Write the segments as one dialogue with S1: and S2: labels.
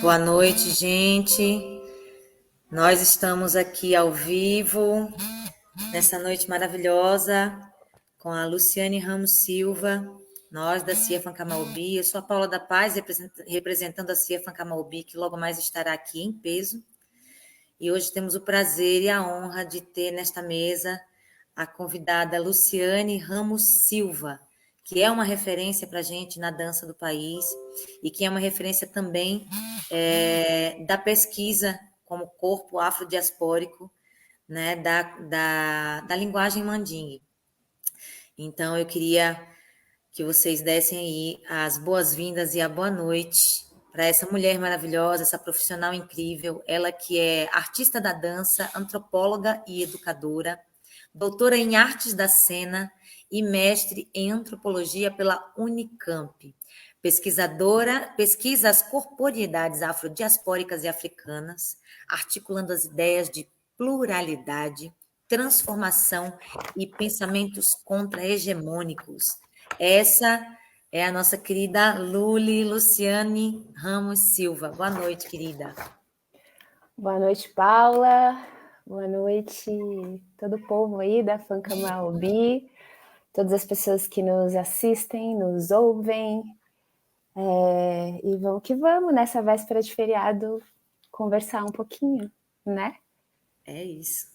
S1: Boa noite, gente. Nós estamos aqui ao vivo, nessa noite maravilhosa, com a Luciane Ramos Silva, nós da CIA Fancamaobi. Eu sou a Paula da Paz, representando a CIA Fancamaobi, que logo mais estará aqui em peso. E hoje temos o prazer e a honra de ter nesta mesa a convidada Luciane Ramos Silva, que é uma referência para a gente na dança do país e que é uma referência também da pesquisa como corpo afrodiaspórico, né, da linguagem mandingue. Então, eu queria que vocês dessem aí as boas-vindas e a boa noite para essa mulher maravilhosa, essa profissional incrível, ela que é artista da dança, antropóloga e educadora, doutora em artes da cena e mestre em antropologia pela Unicamp. Pesquisadora, pesquisa as corporeidades afrodiaspóricas e africanas, articulando as ideias de pluralidade, transformação e pensamentos contra-hegemônicos. Essa é a nossa querida Luciane Ramos Silva. Boa noite, querida.
S2: Boa noite, Paula. Boa noite, todo o povo aí da Fancamaobi, todas as pessoas que nos assistem, nos ouvem. E vamos que vamos, nessa véspera de feriado, conversar um pouquinho, né?
S1: É isso.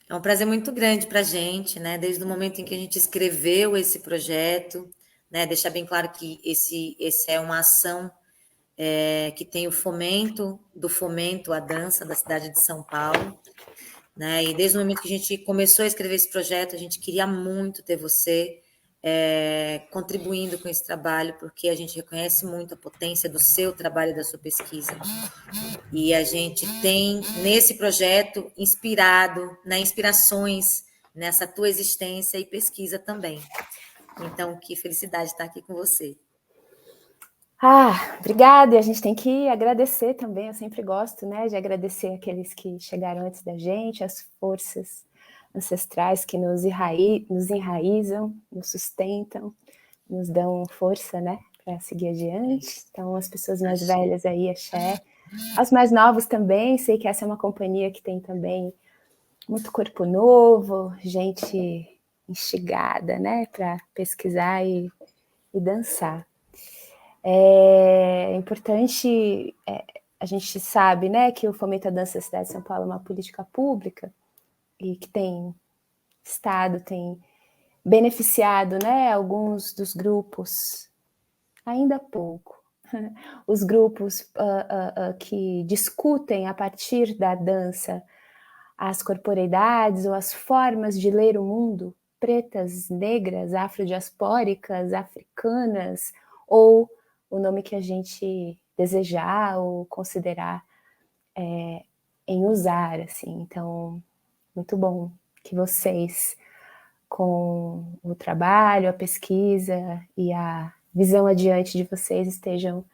S1: É um prazer muito grande para a gente, né? Desde o momento em que a gente escreveu esse projeto, né? Deixar bem claro que esse é uma ação que tem o fomento do fomento à dança da cidade de São Paulo, né? E desde o momento que a gente começou a escrever esse projeto, a gente queria muito ter você contribuindo com esse trabalho, porque a gente reconhece muito a potência do seu trabalho e da sua pesquisa. E a gente tem nesse projeto inspirado, né, inspirações nessa tua existência e pesquisa também. Então, que felicidade estar aqui com você.
S2: Obrigada. E a gente tem que agradecer também. Eu sempre gosto, né, de agradecer aqueles que chegaram antes da gente, as forças ancestrais que nos enraizam, nos sustentam, nos dão força, né, para seguir adiante. Então, as pessoas mais velhas aí, axé. Aos mais novos também, sei que essa é uma companhia que tem também muito corpo novo, gente instigada, né, para pesquisar e dançar. É importante, a gente sabe, né, que o Fomento à Dança da Cidade de São Paulo é uma política pública e que tem Estado, tem beneficiado, né, alguns dos grupos, ainda pouco, os grupos que discutem a partir da dança as corporeidades ou as formas de ler o mundo, pretas, negras, afrodiaspóricas, africanas, ou o nome que a gente desejar ou considerar em usar, assim. Então, muito bom que vocês, com o trabalho, a pesquisa e a visão adiante de vocês, estejam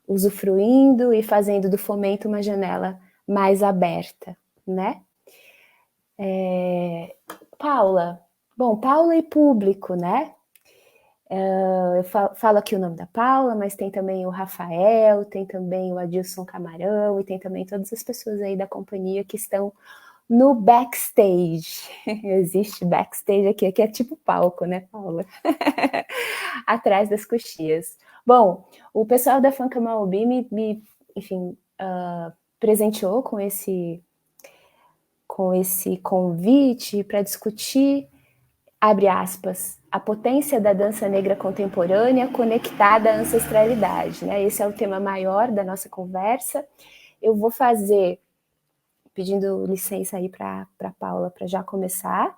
S2: usufruindo e fazendo do fomento uma janela mais aberta, né? Paula, bom, Paula e público, né? Eu falo aqui o nome da Paula, mas tem também o Rafael, tem também o Adilson Camarão e tem também todas as pessoas aí da companhia que estão no backstage. Existe backstage aqui é tipo palco, né, Paula? Atrás das coxias. Bom, o pessoal da Fancamaobi enfim, presenteou com esse convite para discutir, abre aspas, a potência da dança negra contemporânea conectada à ancestralidade. Né? Esse é o tema maior da nossa conversa. Eu vou fazer, pedindo licença aí para a Paula, para já começar.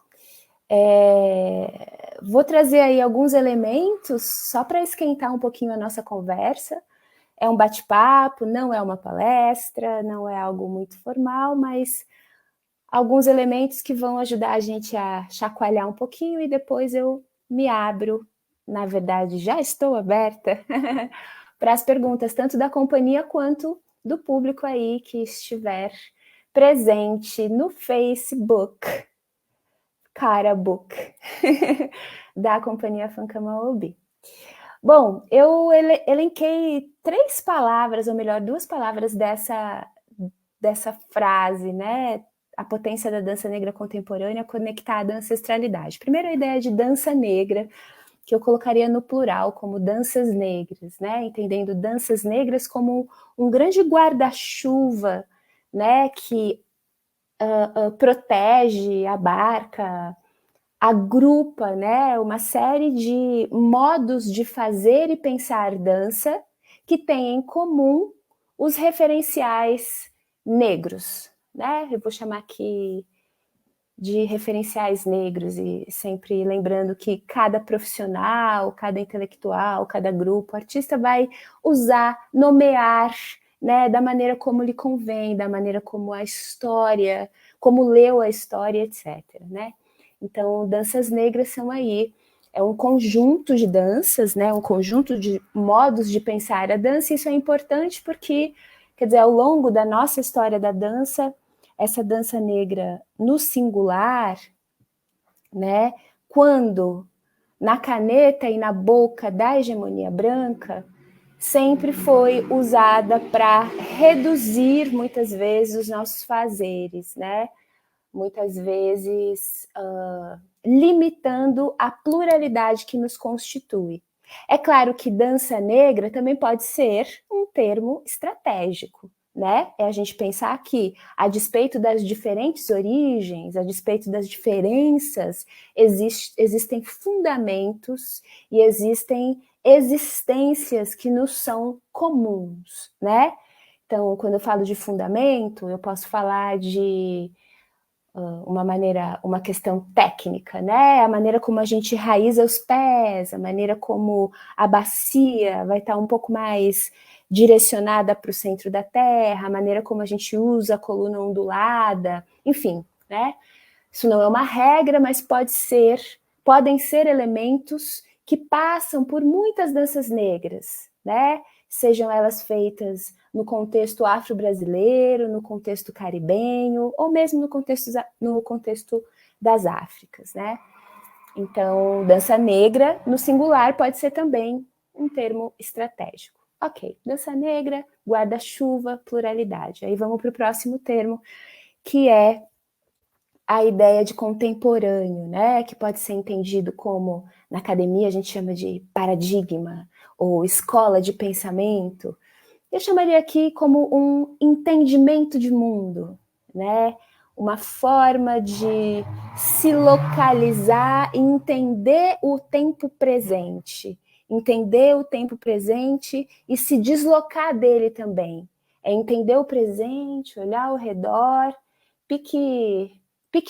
S2: Vou trazer aí alguns elementos só para esquentar um pouquinho a nossa conversa. É um bate-papo, não é uma palestra, não é algo muito formal, mas alguns elementos que vão ajudar a gente a chacoalhar um pouquinho e depois eu me abro, na verdade já estou aberta, para as perguntas tanto da companhia quanto do público aí que estiver presente no Facebook, Carabook, da companhia Fancamaobi. Bom, eu elenquei 3 palavras, ou melhor, 2 palavras dessa frase, né? A potência da dança negra contemporânea conectada à ancestralidade. Primeiro, a ideia de dança negra, que eu colocaria no plural, como danças negras, né? Entendendo danças negras como um grande guarda-chuva, né? Que protege, abarca, agrupa, né, uma série de modos de fazer e pensar dança que têm em comum os referenciais negros, né? Eu vou chamar aqui de referenciais negros e sempre lembrando que cada profissional, cada intelectual, cada grupo, artista vai usar, nomear, né, da maneira como lhe convém, da maneira como a história, como leu a história, etc, né? Então, danças negras são aí, é um conjunto de danças, né, um conjunto de modos de pensar a dança, e isso é importante porque, quer dizer, ao longo da nossa história da dança, essa dança negra no singular, né, quando na caneta e na boca da hegemonia branca, sempre foi usada para reduzir, muitas vezes, os nossos fazeres, né? Muitas vezes limitando a pluralidade que nos constitui. É claro que dança negra também pode ser um termo estratégico, né? É a gente pensar que, a despeito das diferentes origens, a despeito das diferenças, existem fundamentos e existem existências que nos são comuns, né? Então, quando eu falo de fundamento, eu posso falar de uma questão técnica, né? A maneira como a gente raiza os pés, a maneira como a bacia vai estar um pouco mais direcionada para o centro da terra, a maneira como a gente usa a coluna ondulada, enfim, né? Isso não é uma regra, mas podem ser elementos que passam por muitas danças negras, né? Sejam elas feitas no contexto afro-brasileiro, no contexto caribenho, ou mesmo no contexto das Áfricas, né? Então, dança negra, no singular, pode ser também um termo estratégico. Ok, dança negra, guarda-chuva, pluralidade. Aí vamos para o próximo termo, que é a ideia de contemporâneo, né? Que pode ser entendido como, na academia, a gente chama de paradigma, ou escola de pensamento. Eu chamaria aqui como um entendimento de mundo, né? Uma forma de se localizar e entender o tempo presente. Entender o tempo presente e se deslocar dele também. É entender o presente, olhar ao redor, pique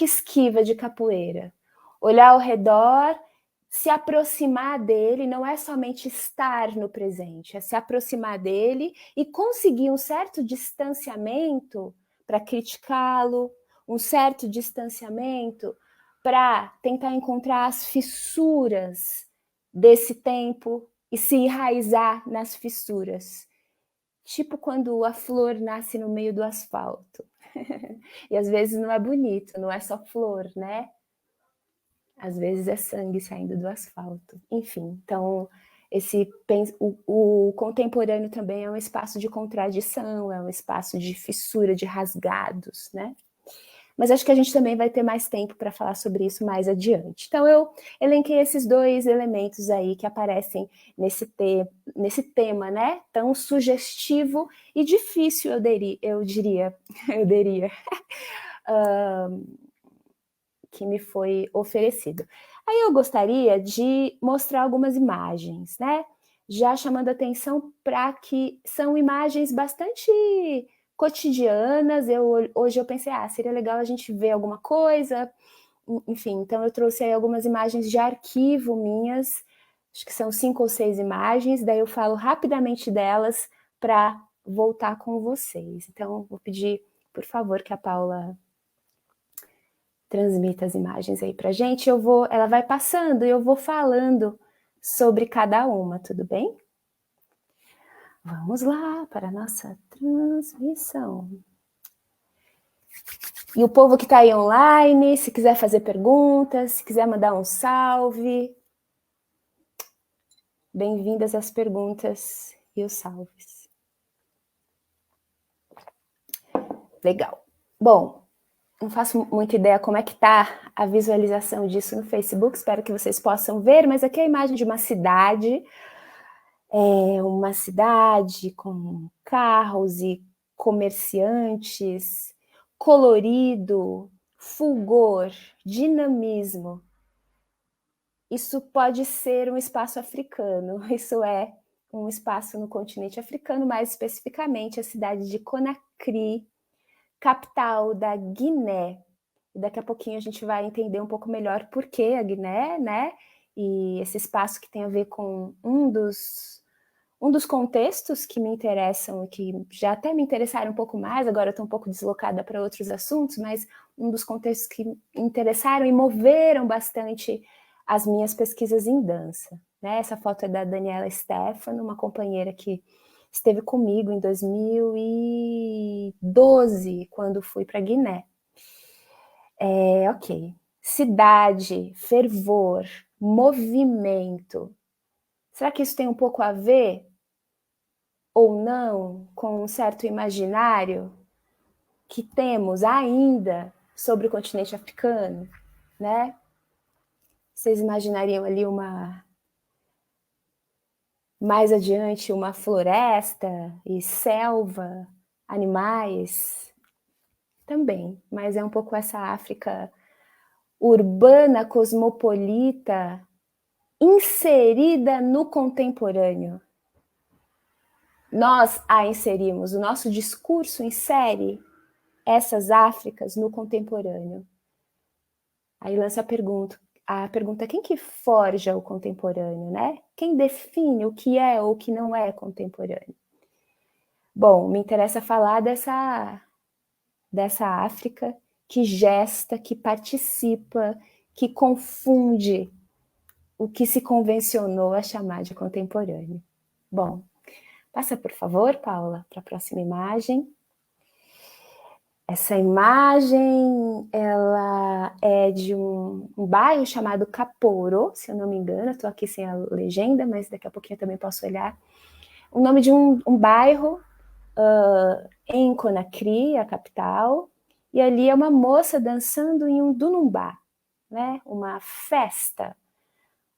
S2: esquiva de capoeira. Olhar ao redor, se aproximar dele, não é somente estar no presente, é se aproximar dele e conseguir um certo distanciamento para criticá-lo, um certo distanciamento para tentar encontrar as fissuras desse tempo e se enraizar nas fissuras. Tipo quando a flor nasce no meio do asfalto. E às vezes não é bonito, não é só flor, né? Às vezes é sangue saindo do asfalto. Enfim, então o contemporâneo também é um espaço de contradição, é um espaço de fissura, de rasgados, né? Mas acho que a gente também vai ter mais tempo para falar sobre isso mais adiante. Então, eu elenquei esses 2 elementos aí que aparecem nesse tema, né? Tão sugestivo e difícil, eu diria, que me foi oferecido. Aí eu gostaria de mostrar algumas imagens, né? Já chamando atenção para que são imagens bastante cotidianas. Hoje eu pensei, seria legal a gente ver alguma coisa, enfim, então eu trouxe aí algumas imagens de arquivo minhas, acho que são 5 ou 6 imagens, daí eu falo rapidamente delas para voltar com vocês. Então, vou pedir, por favor, que a Paula transmita as imagens aí pra gente. Ela vai passando e eu vou falando sobre cada uma, tudo bem? Vamos lá para a nossa transmissão. E o povo que está aí online, se quiser fazer perguntas, se quiser mandar um salve, Bem-vindas as perguntas e os salves. Legal. Bom, não faço muita ideia como é que está a visualização disso no Facebook, espero que vocês possam ver, mas aqui é a imagem de uma cidade com carros e comerciantes, colorido, fulgor, dinamismo. Isso pode ser um espaço africano, isso é um espaço no continente africano, mais especificamente a cidade de Conakry, capital da Guiné. E daqui a pouquinho a gente vai entender um pouco melhor por que a Guiné, né? E esse espaço que tem a ver com um dos contextos que me interessam e que já até me interessaram um pouco mais, agora eu estou um pouco deslocada para outros assuntos, mas um dos contextos que me interessaram e moveram bastante as minhas pesquisas em dança. Né? Essa foto é da Daniela Stefano, uma companheira que esteve comigo em 2012, quando fui para Guiné. Ok. Cidade, fervor, movimento. Será que isso tem um pouco a ver ou não com um certo imaginário que temos ainda sobre o continente africano, né? Vocês imaginariam ali mais adiante uma floresta e selva, animais? Também, mas é um pouco essa África urbana, cosmopolita, inserida no contemporâneo. Nós a inserimos, o nosso discurso insere essas Áfricas no contemporâneo. Aí lança a pergunta quem que forja o contemporâneo, né? Quem define o que é ou o que não é contemporâneo? Bom, me interessa falar dessa África que gesta, que participa, que confunde o que se convencionou a chamar de contemporâneo. Bom, passa por favor, Paula, para a próxima imagem. Essa imagem, ela é de um bairro chamado Kaporo, se eu não me engano, estou aqui sem a legenda, mas daqui a pouquinho eu também posso olhar. O nome de um bairro em Conakry, a capital, e ali é uma moça dançando em um dunumba, né? Uma festa,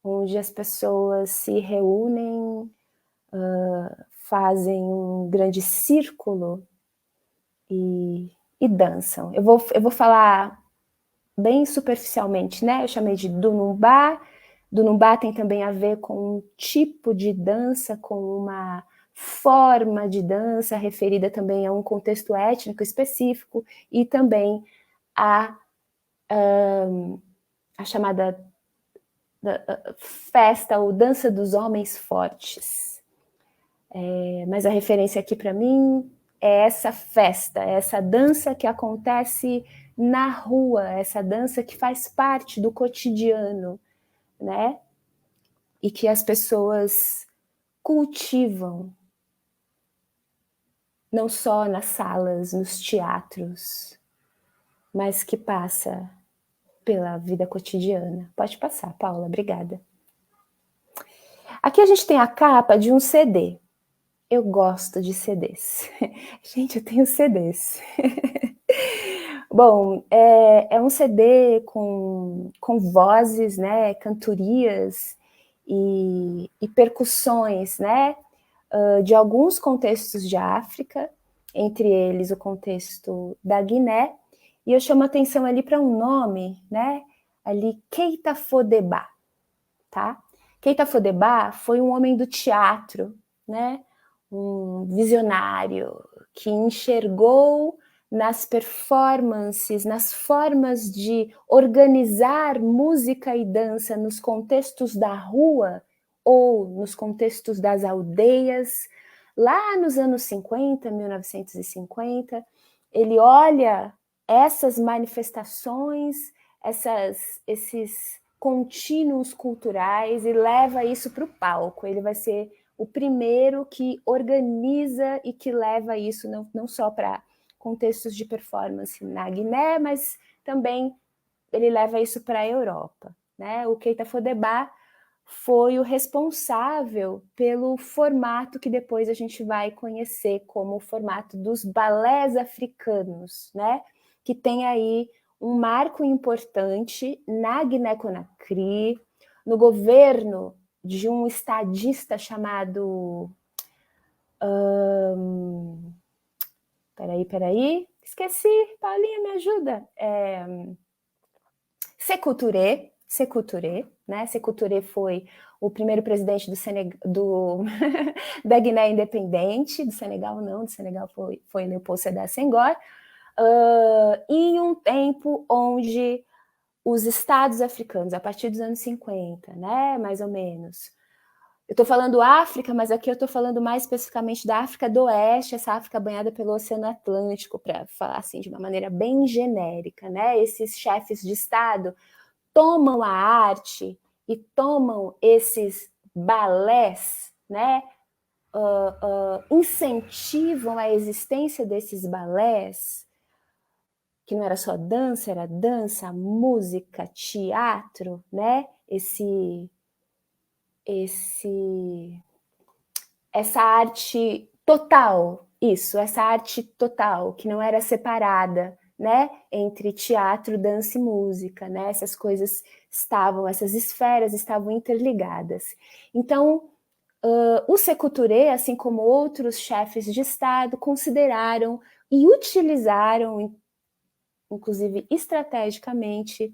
S2: onde as pessoas se reúnem, fazem um grande círculo e dançam. Eu vou falar bem superficialmente, né? Eu chamei de dunumba. Dunumba tem também a ver com um tipo de dança, com uma forma de dança referida também a um contexto étnico específico e também a chamada festa ou dança dos homens fortes. Mas a referência aqui para mim é essa festa, é essa dança que acontece na rua, essa dança que faz parte do cotidiano, né? E que as pessoas cultivam, não só nas salas, nos teatros, mas que passa pela vida cotidiana. Pode passar, Paula, obrigada. Aqui a gente tem a capa de um CD. Eu gosto de CDs. Gente, eu tenho CDs. Bom, é um CD com vozes, né, cantorias e percussões, né, de alguns contextos de África, entre eles o contexto da Guiné, e eu chamo a atenção ali para um nome, né, ali Keita Fodeba, tá? Keita Fodeba foi um homem do teatro, né, um visionário que enxergou nas performances, nas formas de organizar música e dança nos contextos da rua ou nos contextos das aldeias, lá nos anos 50, 1950, ele olha essas manifestações, esses contínuos culturais e leva isso para o palco. Ele vai ser o primeiro que organiza e que leva isso não só para contextos de performance na Guiné, mas também ele leva isso para a Europa. Né? O Keita Fodeba foi o responsável pelo formato que depois a gente vai conhecer como o formato dos balés africanos, né? Que tem aí um marco importante na Guiné-Conakry, no governo de um estadista chamado... Peraí, esqueci, Paulinha, me ajuda. Sékou Touré, né? Sékou Touré foi o primeiro presidente da Guiné Independente, do Senegal não, do Senegal foi Leopoldo Sédar Senghor, em um tempo onde os estados africanos, a partir dos anos 50, né, mais ou menos, eu estou falando África, mas aqui eu estou falando mais especificamente da África do Oeste, essa África banhada pelo Oceano Atlântico, para falar assim de uma maneira bem genérica, né? Esses chefes de Estado tomam a arte e tomam esses balés, né? Incentivam a existência desses balés, que não era só dança, era dança, música, teatro, né? Essa arte total, essa arte total, que não era separada, né, entre teatro, dança e música, né, essas esferas estavam interligadas. Então, o Sékou Touré, assim como outros chefes de Estado, consideraram e utilizaram, inclusive estrategicamente,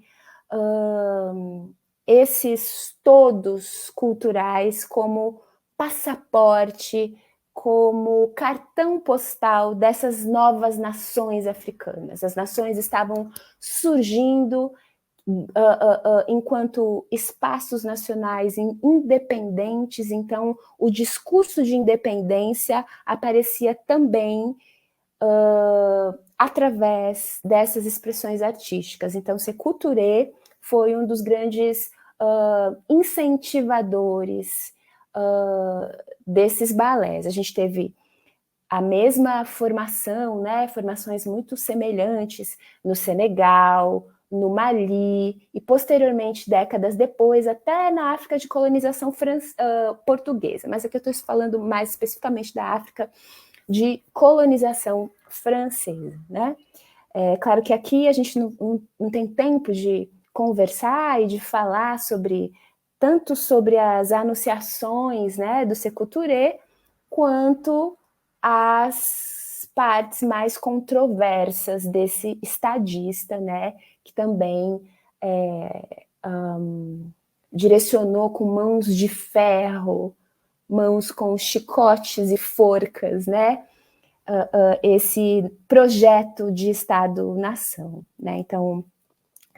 S2: esses todos culturais como passaporte, como cartão postal dessas novas nações africanas. As nações estavam surgindo enquanto espaços nacionais independentes, então o discurso de independência aparecia também através dessas expressões artísticas. Então, Sékou Touré foi um dos grandes incentivadores desses balés. A gente teve a mesma formação, né, formações muito semelhantes no Senegal, no Mali, e posteriormente, décadas depois, até na África de colonização portuguesa. Mas aqui eu estou falando mais especificamente da África de colonização francesa, né? É claro que aqui a gente não tem tempo de conversar e de falar tanto sobre as anunciações, né, do Sékou Touré, quanto as partes mais controversas desse estadista, né, que também direcionou com mãos de ferro, mãos com chicotes e forcas, né, esse projeto de Estado-nação, né? Então,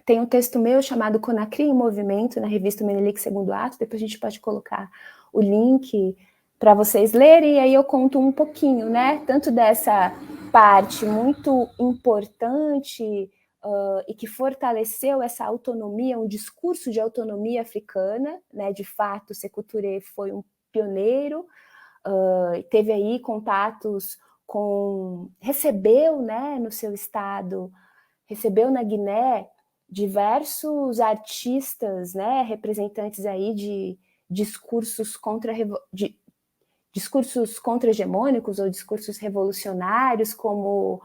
S2: tem um texto meu chamado Conakry em Movimento, na revista Menelik Segundo Ato, depois a gente pode colocar o link para vocês lerem, e aí eu conto um pouquinho, né, tanto dessa parte muito importante e que fortaleceu essa autonomia, um discurso de autonomia africana, né, de fato, Sékou Touré foi um pioneiro, teve aí contatos recebeu, né, no seu estado, recebeu na Guiné diversos artistas, né, representantes aí de discursos contra-hegemônicos ou discursos revolucionários, como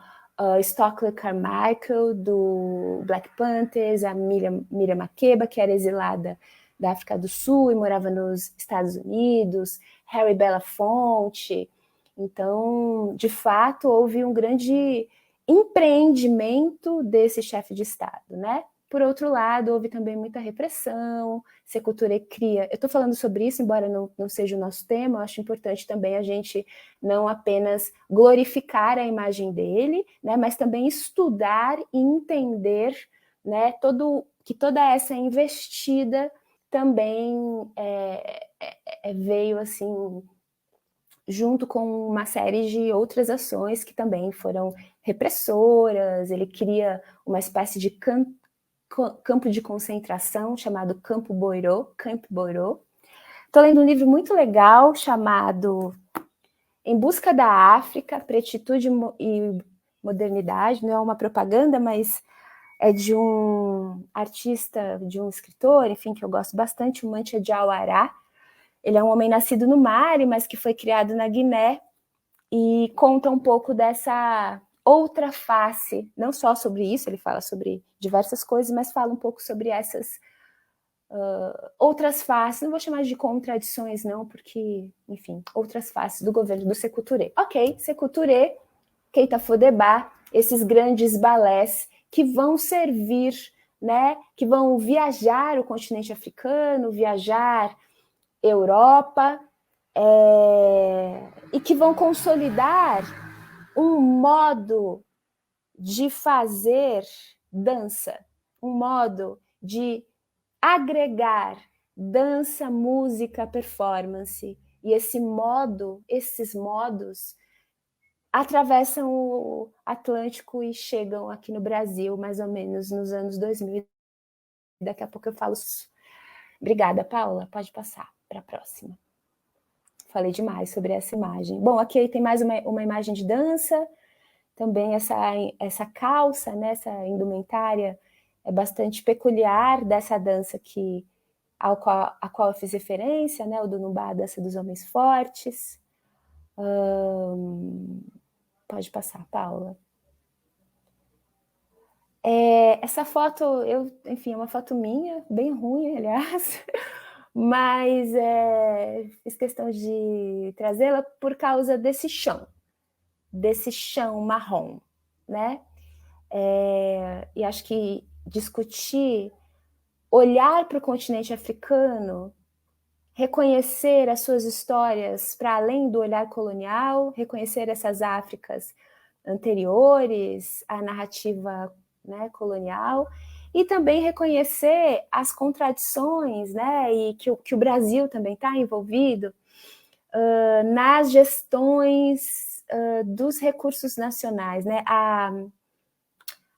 S2: Stokely Carmichael, do Black Panthers, a Miriam Makeba, que era exilada da África do Sul e morava nos Estados Unidos, Harry Belafonte. Então, de fato, houve um grande empreendimento desse chefe de Estado, né? Por outro lado, houve também muita repressão, Sékou Touré cria... Eu estou falando sobre isso, embora não seja o nosso tema, eu acho importante também a gente não apenas glorificar a imagem dele, né, mas também estudar e entender, né, que toda essa investida também veio, assim, junto com uma série de outras ações que também foram repressoras. Ele cria uma espécie de campo de concentração chamado Camp Boiro. Estou lendo um livro muito legal chamado Em Busca da África, Pretitude e Modernidade. Não é uma propaganda, mas é de um artista, de um escritor, enfim, que eu gosto bastante, o Mantia Diawara. Ele é um homem nascido no Mali, mas que foi criado na Guiné, e conta um pouco dessa outra face, não só sobre isso, ele fala sobre diversas coisas, mas fala um pouco sobre essas outras faces, não vou chamar de contradições não, porque, enfim, outras faces do governo do Sékou Touré. Ok, Sékou Touré, Keita Fodeba, esses grandes balés que vão servir, né, que vão viajar o continente africano, viajar Europa, e que vão consolidar um modo de fazer dança, um modo de agregar dança, música, performance. E esses modos atravessam o Atlântico e chegam aqui no Brasil, mais ou menos nos anos 2000. Daqui a pouco eu falo isso. Obrigada, Paula. Pode passar para a próxima. Falei demais sobre essa imagem. Bom, aqui tem mais uma imagem de dança. Também essa calça, né, essa indumentária é bastante peculiar dessa dança a qual eu fiz referência, né, o Dunubá, a dança dos homens fortes. Pode passar, Paula. Essa foto, enfim, é uma foto minha, bem ruim, aliás, mas fiz questão de trazê-la por causa desse chão marrom, né? E acho que discutir, olhar para o continente africano, reconhecer as suas histórias para além do olhar colonial, reconhecer essas Áfricas anteriores à narrativa, né, colonial, e também reconhecer as contradições, né, e que o Brasil também está envolvido nas gestões dos recursos nacionais, né?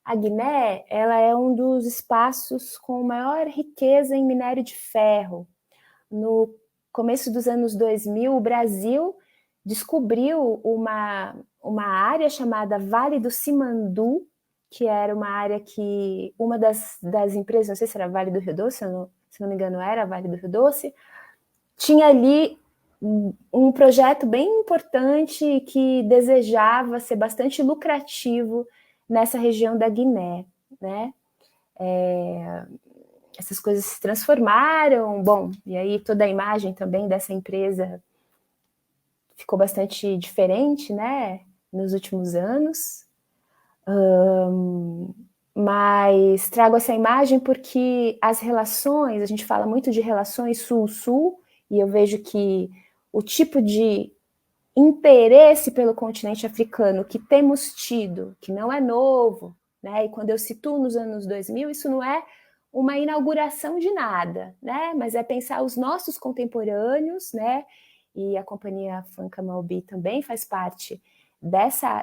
S2: A Guiné, ela é um dos espaços com maior riqueza em minério de ferro. No começo dos anos 2000, o Brasil descobriu uma área chamada Vale do Simandu, que era uma área que uma das empresas, não sei se era Vale do Rio Doce, se não me engano era Vale do Rio Doce, tinha ali um projeto bem importante que desejava ser bastante lucrativo nessa região da Guiné, né? Essas coisas se transformaram, bom, e aí toda a imagem também dessa empresa ficou bastante diferente, né, nos últimos anos. Mas trago essa imagem porque as relações, a gente fala muito de relações sul-sul, e eu vejo que o tipo de interesse pelo continente africano que temos tido, que não é novo, né? E quando eu situo nos anos 2000, isso não é uma inauguração de nada, né? Mas é pensar os nossos contemporâneos, né? E a companhia Funka Malbi também faz parte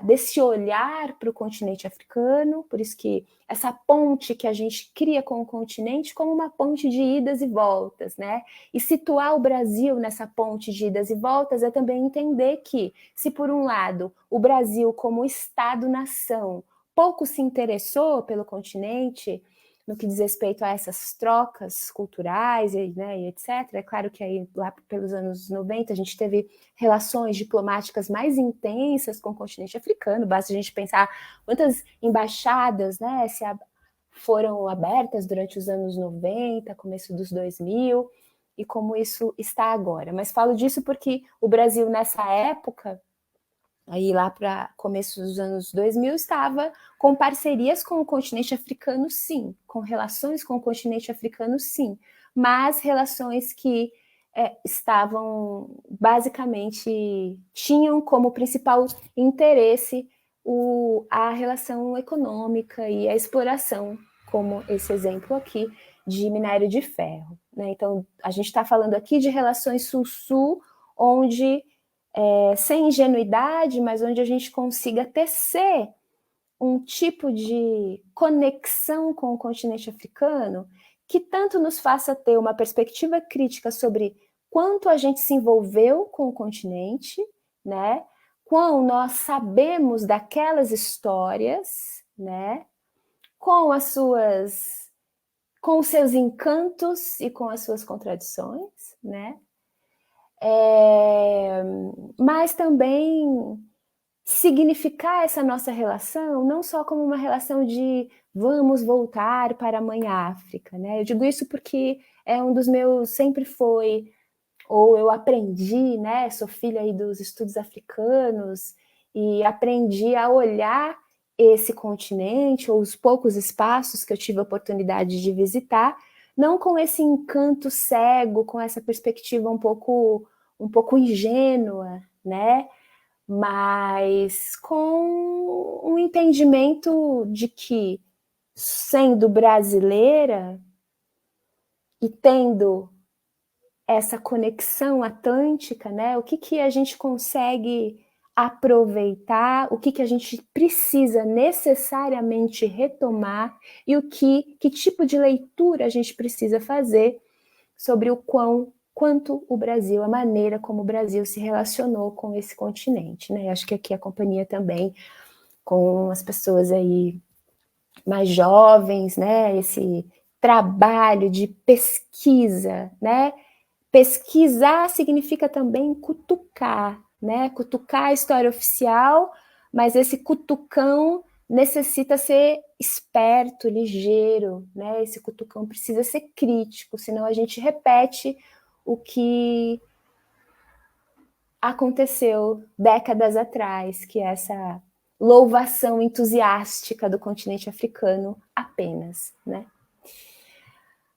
S2: desse olhar para o continente africano, por isso que essa ponte que a gente cria com o continente como uma ponte de idas e voltas, né? E situar o Brasil nessa ponte de idas e voltas é também entender que, se por um lado o Brasil como Estado-nação pouco se interessou pelo continente, no que diz respeito a essas trocas culturais, né, e etc. É claro que aí, lá pelos anos 90, a gente teve relações diplomáticas mais intensas com o continente africano, basta a gente pensar quantas embaixadas, né, foram abertas durante os anos 90, começo dos 2000, e como isso está agora. Mas falo disso porque o Brasil, nessa época, aí lá para começo dos anos 2000, estava com parcerias com o continente africano, sim, com relações com o continente africano, sim, mas relações que estavam, basicamente, tinham como principal interesse a relação econômica e a exploração, como esse exemplo aqui, de minério de ferro, né? Então, a gente está falando aqui de relações sul-sul, onde sem ingenuidade, mas onde a gente consiga tecer um tipo de conexão com o continente africano que tanto nos faça ter uma perspectiva crítica sobre quanto a gente se envolveu com o continente, né? Quão nós sabemos daquelas histórias, né? com os seus encantos e com as suas contradições, né? Mas também significar essa nossa relação não só como uma relação de vamos voltar para a Mãe África, né? Eu digo isso porque é um dos meus, sempre foi, ou eu aprendi, né? Sou filha aí dos estudos africanos e aprendi a olhar esse continente, ou os poucos espaços que eu tive a oportunidade de visitar, não com esse encanto cego, com essa perspectiva um pouco ingênua, né? Mas com um entendimento de que, sendo brasileira e tendo essa conexão atlântica, né? O que a gente consegue aproveitar, o que a gente precisa necessariamente retomar e que tipo de leitura a gente precisa fazer sobre quanto o Brasil, a maneira como o Brasil se relacionou com esse continente, né? Acho que aqui a companhia também, com as pessoas aí mais jovens, né? Esse trabalho de pesquisa, né? Pesquisar significa também cutucar, né? Cutucar a história oficial, mas esse cutucão necessita ser esperto, ligeiro, né? Esse cutucão precisa ser crítico, senão a gente repete o que aconteceu décadas atrás, que é essa louvação entusiástica do continente africano apenas, né?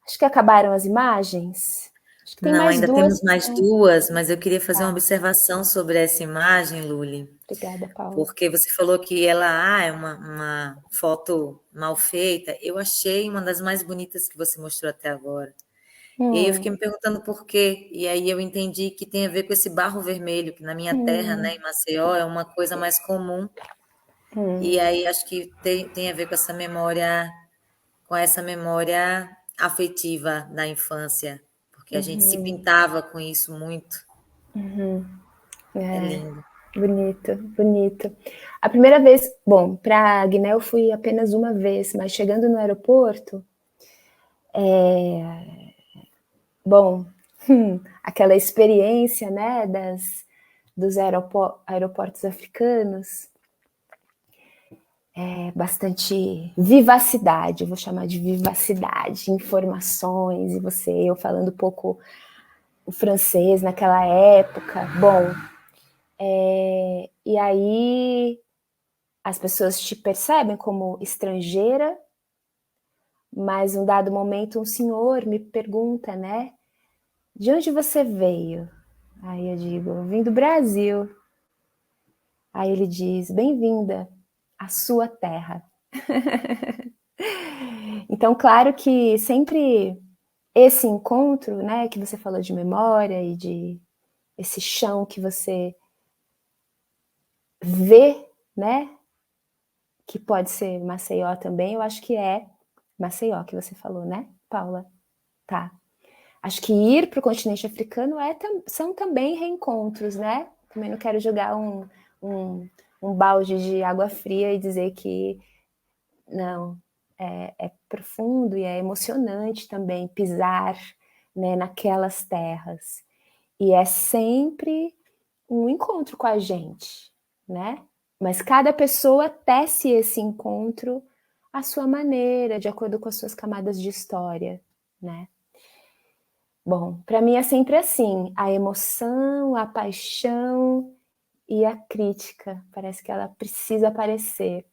S2: Acho que acabaram as imagens. Acho que tem
S1: Não,
S2: mais
S1: ainda
S2: duas.
S1: temos mais duas, mas eu queria fazer uma
S2: Tá.
S1: observação sobre essa imagem, Luli,
S2: Obrigada, Paula.
S1: porque você falou que ela é uma foto mal feita. Eu achei uma das mais bonitas que você mostrou até agora. E aí eu fiquei me perguntando por quê. E aí eu entendi que tem a ver com esse barro vermelho, que na minha terra, né, em Maceió, é uma coisa mais comum. E aí acho que tem a ver com essa memória afetiva da infância, porque a gente se pintava com isso muito. É lindo.
S2: Bonito, bonito. A primeira vez, bom, para Guiné eu fui apenas uma vez, mas chegando no aeroporto, bom, aquela experiência, né, dos aeroportos africanos, bastante vivacidade, vou chamar de vivacidade, informações, e eu falando um pouco o francês naquela época. Bom, e aí as pessoas te percebem como estrangeira, mas um dado momento um senhor me pergunta, né, de onde você veio? Aí eu digo, eu vim do Brasil. Aí ele diz, bem-vinda à sua terra. Então, claro que sempre esse encontro, né, que você falou de memória e de esse chão que você vê, né, que pode ser Maceió também, eu acho que é Maceió que você falou, né, Paula? Tá. Acho que ir para o continente africano são também reencontros, né? Também não quero jogar um balde de água fria e dizer que não, é profundo e é emocionante também pisar, né, naquelas terras. E é sempre um encontro com a gente, né? Mas cada pessoa tece esse encontro à sua maneira, de acordo com as suas camadas de história, né? Bom, para mim é sempre assim, a emoção, a paixão e a crítica, parece que ela precisa aparecer.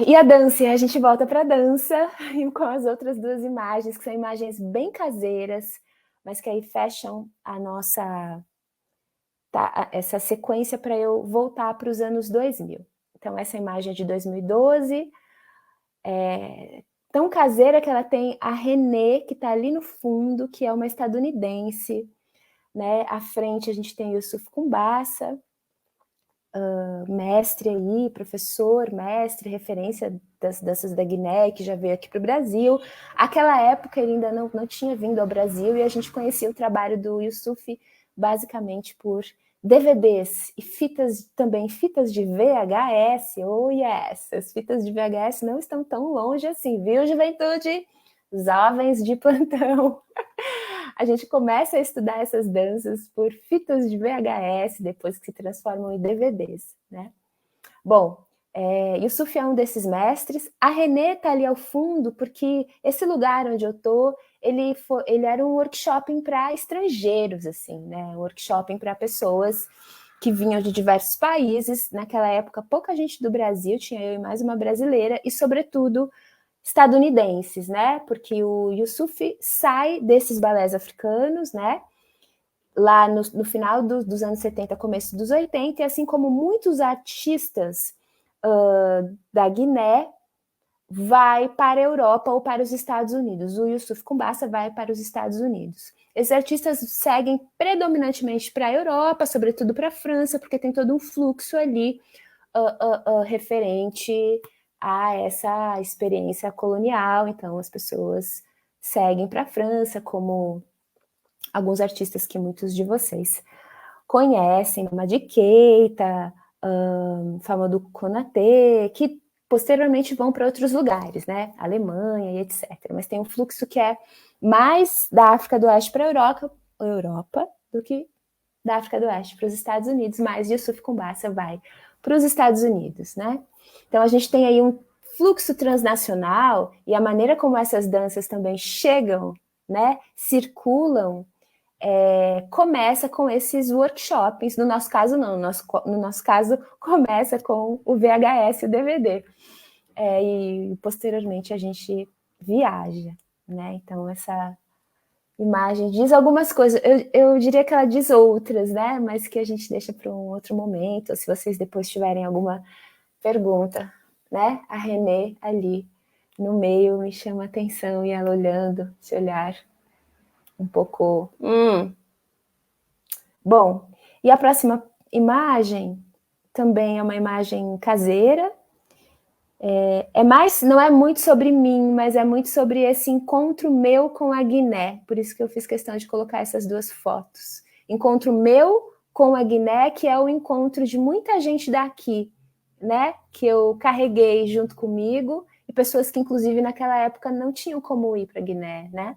S2: E a dança, e a gente volta para a dança com as outras duas imagens, que são imagens bem caseiras, mas que aí fecham a nossa essa sequência para eu voltar para os anos 2000. Então essa imagem é de 2012, tão caseira que ela tem a Renée, que está ali no fundo, que é uma estadunidense, né? À frente a gente tem o Yusuf Kumbassa, mestre aí, professor, mestre, referência das danças da Guiné, que já veio aqui para o Brasil. Aquela época ele ainda não tinha vindo ao Brasil e a gente conhecia o trabalho do Yusuf basicamente por DVDs e fitas, também fitas de VHS, oh yes, as fitas de VHS não estão tão longe assim, viu, juventude? Jovens de plantão. A gente começa a estudar essas danças por fitas de VHS, depois que se transformam em DVDs, né? Bom, Yusuf é um desses mestres. A Renê está ali ao fundo, porque esse lugar onde eu estou, ele era um workshop para estrangeiros, assim, né? Um workshop para pessoas que vinham de diversos países. Naquela época, pouca gente do Brasil, tinha eu e mais uma brasileira, e, sobretudo, estadunidenses, né? Porque o Yusuf sai desses balés africanos, né? Lá no final dos anos 70, começo dos 80, e assim como muitos artistas da Guiné, vai para a Europa ou para os Estados Unidos. O Yusuf Kumbassa vai para os Estados Unidos. Esses artistas seguem predominantemente para a Europa, sobretudo para a França, porque tem todo um fluxo ali referente a essa experiência colonial. Então, as pessoas seguem para a França, como alguns artistas que muitos de vocês conhecem, Madi Keita, Famoudou Konaté, que posteriormente vão para outros lugares, né? Alemanha e etc. Mas tem um fluxo que é mais da África do Oeste para a Europa do que da África do Oeste para os Estados Unidos, mas Yusuf Kumbassa vai para os Estados Unidos, né? Então a gente tem aí um fluxo transnacional, e a maneira como essas danças também chegam, né, circulam, começa com esses workshops. No nosso caso, não. No nosso caso, começa com o VHS e o DVD. E posteriormente a gente viaja, né? Então, essa imagem diz algumas coisas. Eu diria que ela diz outras, né? Mas que a gente deixa para um outro momento. Ou se vocês depois tiverem alguma pergunta, né? A Renê ali no meio me chama a atenção, e ela olhando, esse olhar um pouco... Bom, e a próxima imagem também é uma imagem caseira. Não é muito sobre mim, mas é muito sobre esse encontro meu com a Guiné. Por isso que eu fiz questão de colocar essas duas fotos. Encontro meu com a Guiné, que é o encontro de muita gente daqui, né? Que eu carreguei junto comigo, e pessoas que, inclusive, naquela época não tinham como ir para a Guiné, né?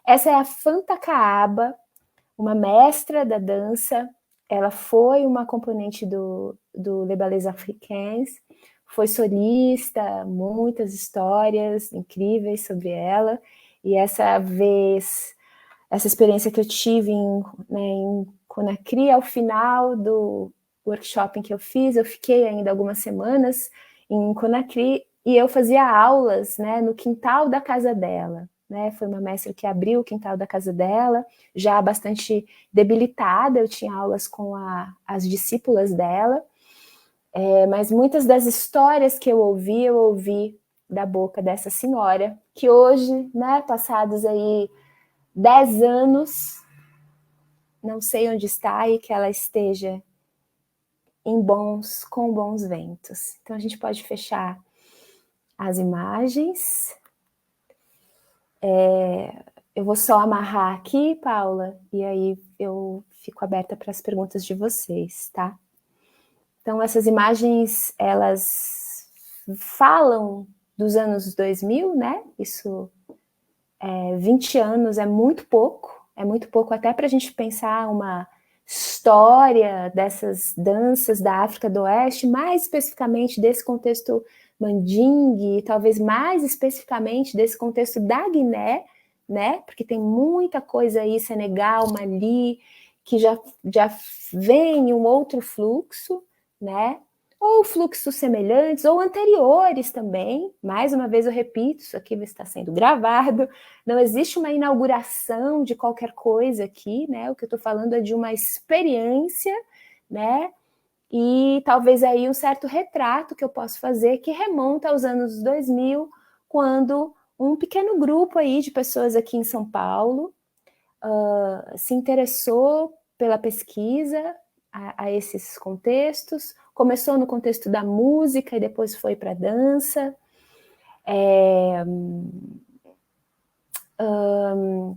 S2: Essa é a Fanta Kaaba, uma mestra da dança. Ela foi uma componente do Les Ballets Africains, foi solista, muitas histórias incríveis sobre ela, e essa experiência que eu tive em Conakry, ao final do workshop que eu fiz, eu fiquei ainda algumas semanas em Conakry, e eu fazia aulas, né, no quintal da casa dela. Né, foi uma mestra que abriu o quintal da casa dela, já bastante debilitada. Eu tinha aulas com as discípulas dela, mas muitas das histórias que eu ouvi da boca dessa senhora, que hoje, né, passados aí 10 anos, não sei onde está, e que ela esteja com bons ventos. Então a gente pode fechar as imagens. Eu vou só amarrar aqui, Paula, e aí eu fico aberta para as perguntas de vocês, tá? Então, essas imagens, elas falam dos anos 2000, né? Isso, 20 anos é muito pouco até para a gente pensar uma história dessas danças da África do Oeste, mais especificamente desse contexto mandingue, talvez mais especificamente desse contexto da Guiné, né? Porque tem muita coisa aí, Senegal, Mali, que já vem um outro fluxo, né? Ou fluxos semelhantes, ou anteriores também. Mais uma vez eu repito, isso aqui está sendo gravado, não existe uma inauguração de qualquer coisa aqui, né? O que eu estou falando é de uma experiência, né? E talvez aí um certo retrato que eu posso fazer que remonta aos anos 2000, quando um pequeno grupo aí de pessoas aqui em São Paulo se interessou pela pesquisa a esses contextos. Começou no contexto da música e depois foi para a dança.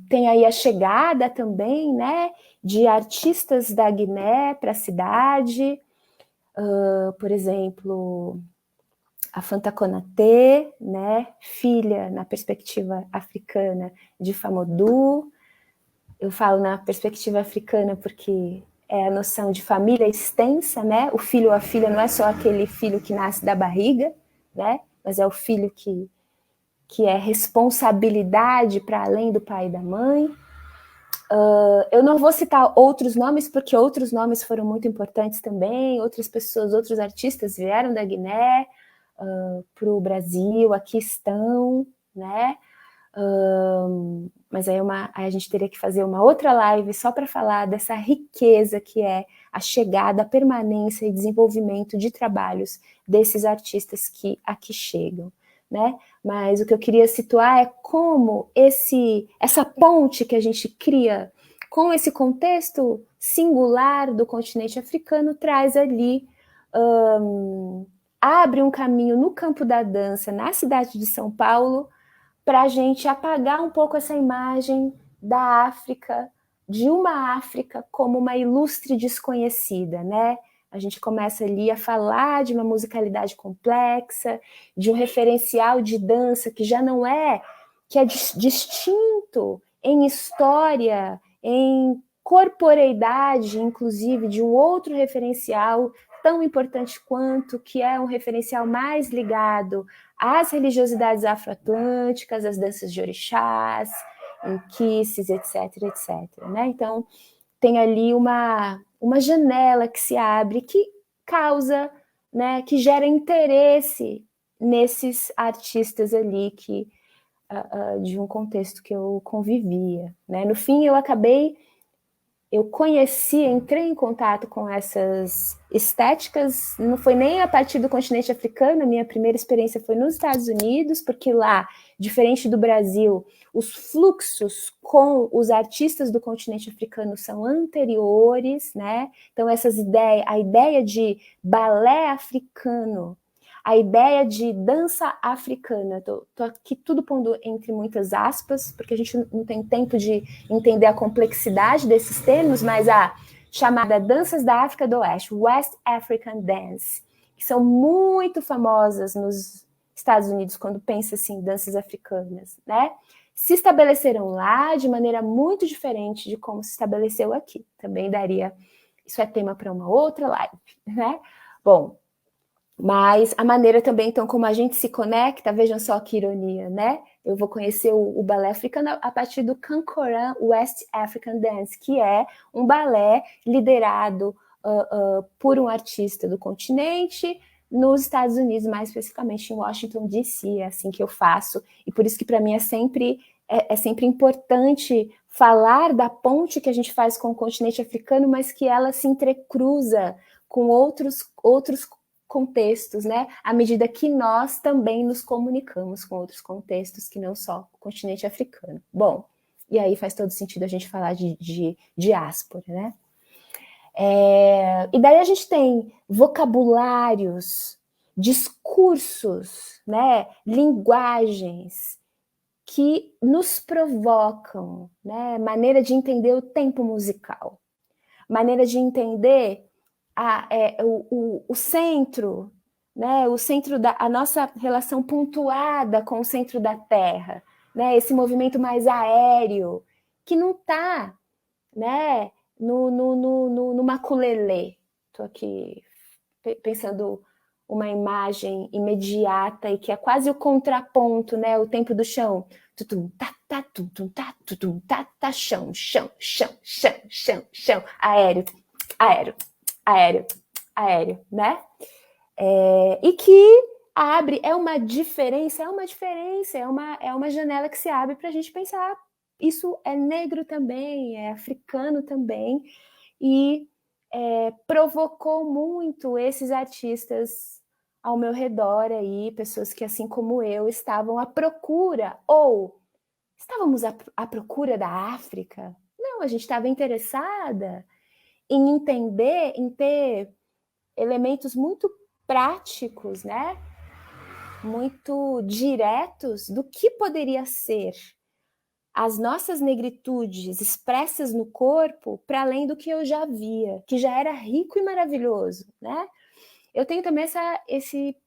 S2: Tem aí a chegada também, né? de artistas da Guiné para a cidade, por exemplo, a Fanta Konaté, né, filha, na perspectiva africana, de Famodu. Eu falo na perspectiva africana porque é a noção de família extensa, né? O filho ou a filha não é só aquele filho que nasce da barriga, né? Mas é o filho que é responsabilidade para além do pai e da mãe. Eu não vou citar outros nomes, porque outros nomes foram muito importantes também, outras pessoas, outros artistas vieram da Guiné para o Brasil, aqui estão, né? Mas aí a gente teria que fazer uma outra live só para falar dessa riqueza que é a chegada, a permanência e desenvolvimento de trabalhos desses artistas que aqui chegam, né? Mas o que eu queria situar é como essa ponte que a gente cria com esse contexto singular do continente africano traz ali, abre um caminho no campo da dança, na cidade de São Paulo, para a gente apagar um pouco essa imagem da África, de uma África como uma ilustre desconhecida, né? A gente começa ali a falar de uma musicalidade complexa, de um referencial de dança que já não é, que é distinto em história, em corporeidade, inclusive, de um outro referencial tão importante quanto, que é um referencial mais ligado às religiosidades afro-atlânticas, às danças de orixás, em quices, etc, etc. Né? Então, tem ali uma janela que se abre que causa, né, que gera interesse nesses artistas ali que de um contexto que eu convivia. Né? No fim, eu conheci, entrei em contato com essas estéticas, não foi nem a partir do continente africano, a minha primeira experiência foi nos Estados Unidos, porque lá, diferente do Brasil, os fluxos com os artistas do continente africano são anteriores, né? Então, a ideia de balé africano, a ideia de dança africana, tô aqui tudo pondo entre muitas aspas, porque a gente não tem tempo de entender a complexidade desses termos, mas a chamada danças da África do Oeste, West African Dance, que são muito famosas nos Estados Unidos quando pensa assim, danças africanas, né? Se estabeleceram lá de maneira muito diferente de como se estabeleceu aqui. Também daria, isso é tema para uma outra live, né? Bom, mas a maneira também, então, como a gente se conecta, vejam só que ironia, né? Eu vou conhecer o balé africano a partir do Kankoran West African Dance, que é um balé liderado por um artista do continente nos Estados Unidos, mais especificamente em Washington, D.C., é assim que eu faço, e por isso que para mim é sempre importante falar da ponte que a gente faz com o continente africano, mas que ela se entrecruza com outros contextos, né? À medida que nós também nos comunicamos com outros contextos que não só o continente africano. Bom, e aí faz todo sentido a gente falar de diáspora, né? E daí a gente tem vocabulários, discursos, né? Linguagens que nos provocam, né? Maneira de entender o tempo musical, maneira de entender o centro, né? O centro a nossa relação pontuada com o centro da Terra, né? Esse movimento mais aéreo que não está, né? No maculelê. Estou aqui pensando uma imagem imediata e que é quase o contraponto, né? O tempo do chão, tutum tá tá tutum tá tutum tá tá chão chão chão chão chão chão aéreo aéreo aéreo, aéreo, né? E que abre, é uma diferença, é uma janela que se abre para a gente pensar, isso é negro também, é africano também, e provocou muito esses artistas ao meu redor aí, pessoas que, assim como eu, estavam à procura, ou estávamos à procura da África? Não, a gente estava interessada em entender, em ter elementos muito práticos, né? Muito diretos do que poderia ser as nossas negritudes expressas no corpo para além do que eu já via, que já era rico e maravilhoso, né? Eu tenho também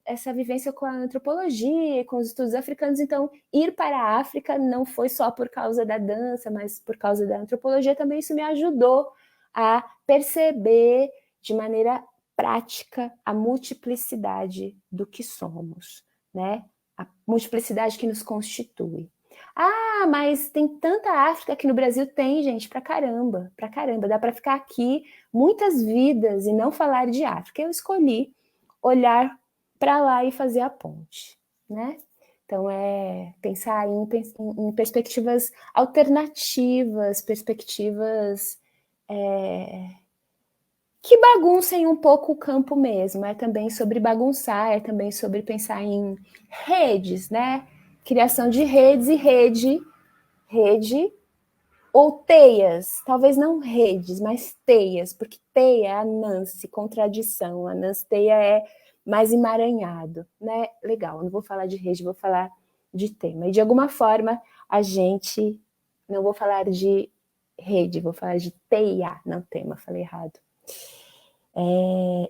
S2: essa vivência com a antropologia, com os estudos africanos, então ir para a África não foi só por causa da dança, mas por causa da antropologia também. Isso me ajudou a perceber de maneira prática a multiplicidade do que somos, né? A multiplicidade que nos constitui. Ah, mas tem tanta África aqui no Brasil? Tem, gente, pra caramba, pra caramba. Dá para ficar aqui muitas vidas e não falar de África. Eu escolhi olhar para lá e fazer a ponte, né? Então, é pensar em perspectivas alternativas, perspectivas que baguncem um pouco o campo mesmo. É também sobre bagunçar, é também sobre pensar em redes, né? Criação de redes e rede ou teias, talvez não redes, mas teias, porque teia é a Nancy, contradição, a Nancy teia é mais emaranhado, né? Legal, não vou falar de rede, vou falar de tema. E de alguma forma, a gente, não vou falar de rede, vou falar de teia, não tema, falei errado.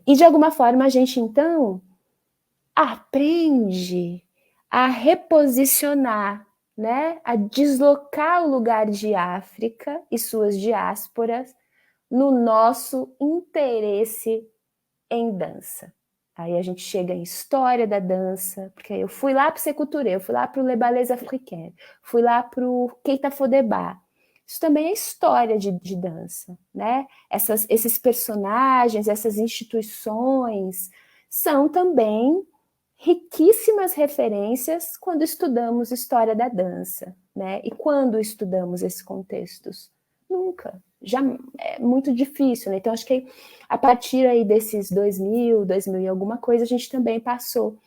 S2: E de alguma forma, a gente, então, aprende a reposicionar, né, a deslocar o lugar de África e suas diásporas no nosso interesse em dança. Aí a gente chega em história da dança, porque eu fui lá para o Sékou Touré, eu fui lá para o Le Ballets Africains, fui lá para o Keita Fodeba. Isso também é história de dança, né? Esses personagens, essas instituições são também riquíssimas referências quando estudamos história da dança, né? E quando estudamos esses contextos? Nunca. Já é muito difícil, né? Então, acho que a partir aí desses 2000 e alguma coisa, a gente também passou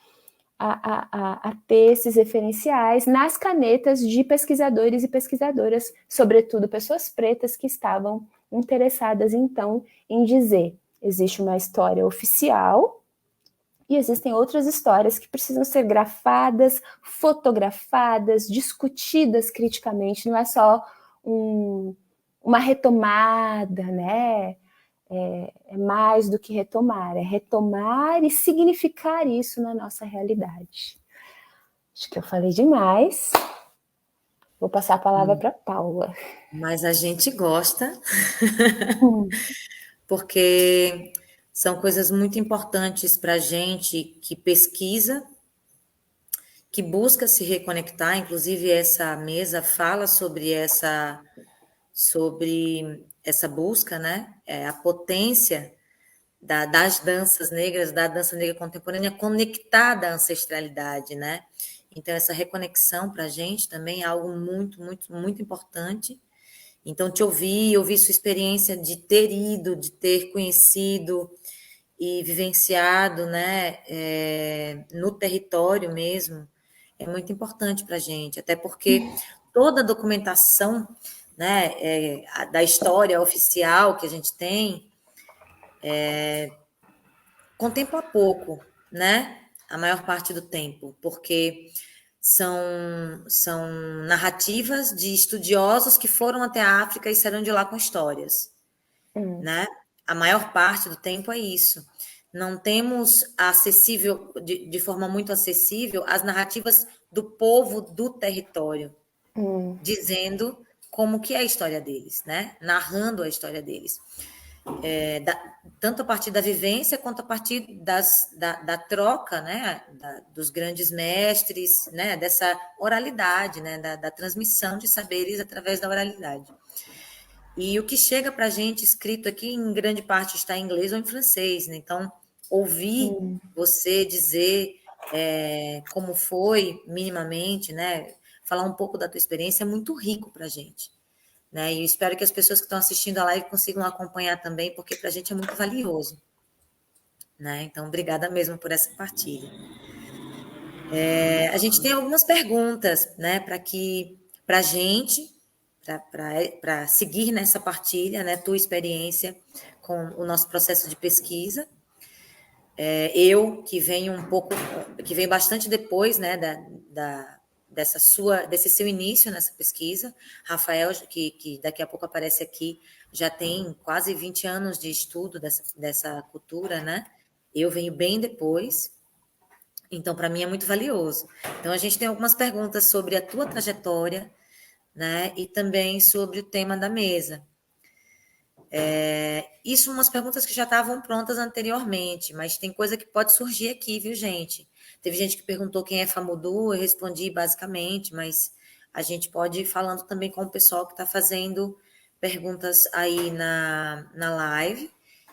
S2: a ter esses referenciais nas canetas de pesquisadores e pesquisadoras, sobretudo pessoas pretas que estavam interessadas, então, em dizer existe uma história oficial e existem outras histórias que precisam ser grafadas, fotografadas, discutidas criticamente, não é só uma retomada, né? É mais do que retomar, é retomar e significar isso na nossa realidade. Acho que eu falei demais. Vou passar a palavra para Paula.
S1: Mas a gente gosta, porque são coisas muito importantes para a gente que pesquisa, que busca se reconectar. Inclusive, essa mesa fala sobre essa busca, né? A potência das danças negras, da dança negra contemporânea conectada à ancestralidade, né? Então, essa reconexão para a gente também é algo muito, muito, muito importante. Então, ouvir sua experiência de ter ido, de ter conhecido e vivenciado, né, no território mesmo, é muito importante para a gente, até porque toda a documentação, né, da história oficial que a gente tem, contempla pouco, né, a maior parte do tempo, porque são narrativas de estudiosos que foram até a África e saíram de lá com histórias, né? A maior parte do tempo é isso. Não temos acessível, de forma muito acessível, as narrativas do povo do território, dizendo como que é a história deles, né? Narrando a história deles. Tanto a partir da vivência quanto a partir da troca, né, dos grandes mestres, né, dessa oralidade, né, da transmissão de saberes através da oralidade. E o que chega para a gente escrito aqui, em grande parte, está em inglês ou em francês, né? Então, ouvir você dizer como foi, minimamente, né, falar um pouco da tua experiência é muito rico para a gente. Né? E eu espero que as pessoas que estão assistindo a live consigam acompanhar também, porque para a gente é muito valioso. Né? Então, obrigada mesmo por essa partilha. A gente tem algumas perguntas, né, para a gente, para seguir nessa partilha, né, tua experiência com o nosso processo de pesquisa. Eu, que venho bastante depois, né, desse seu início nessa pesquisa. Rafael, que daqui a pouco aparece aqui, já tem quase 20 anos de estudo dessa cultura, né? Eu venho bem depois, então para mim é muito valioso. Então a gente tem algumas perguntas sobre a tua trajetória, né? E também sobre o tema da mesa. Isso umas perguntas que já estavam prontas anteriormente, mas tem coisa que pode surgir aqui, viu, gente? Teve gente que perguntou quem é Famudu, eu respondi basicamente, mas a gente pode ir falando também com o pessoal que está fazendo perguntas aí na live,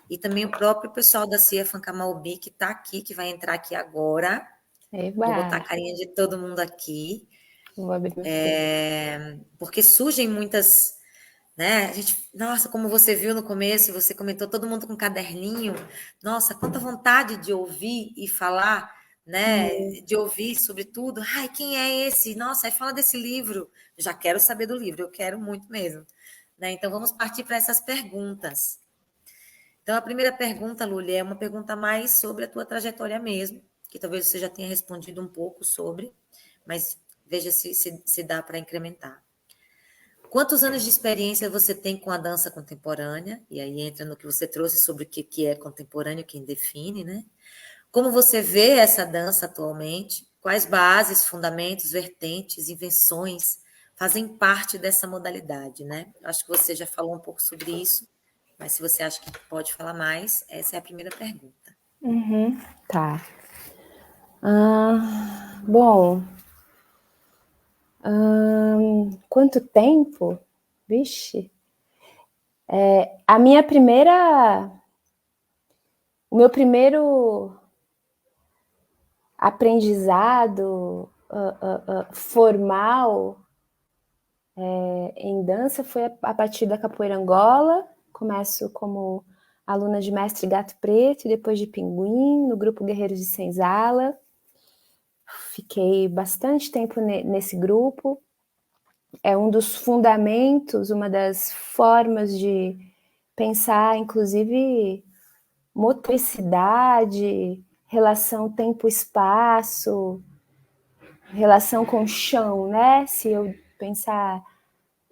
S1: e também o próprio pessoal da CIA Fancamaobi, que está aqui, que vai entrar aqui agora. Vou botar a
S2: Eba,
S1: carinha de todo mundo aqui,
S2: vou abrir meu texto.
S1: porque surgem muitas, né? A gente, nossa, como você viu no começo, você comentou todo mundo com caderninho. Nossa, quanta vontade de ouvir e falar, né? De ouvir sobre tudo. Ai, quem é esse? Nossa, aí fala desse livro. Já quero saber do livro, eu quero muito mesmo. Né? Então vamos partir para essas perguntas. Então a primeira pergunta, Lúlia, é uma pergunta mais sobre a tua trajetória mesmo, que talvez você já tenha respondido um pouco sobre, mas veja se dá para incrementar. Quantos anos de experiência você tem com a dança contemporânea? E aí entra no que você trouxe sobre o que é contemporâneo, quem define, né? Como você vê essa dança atualmente? Quais bases, fundamentos, vertentes, invenções fazem parte dessa modalidade, né? Acho que você já falou um pouco sobre isso, mas se você acha que pode falar mais, essa é a primeira pergunta.
S2: Tá. Bom, quanto tempo? Vixe. A minha primeira. O meu primeiro aprendizado formal em dança foi a partir da capoeira Angola. Começo como aluna de mestre Gato Preto e depois de Pinguim, no grupo Guerreiros de Senzala. Fiquei bastante tempo nesse grupo. É um dos fundamentos, uma das formas de pensar, inclusive, motricidade, relação tempo-espaço, relação com o chão, né? Se eu pensar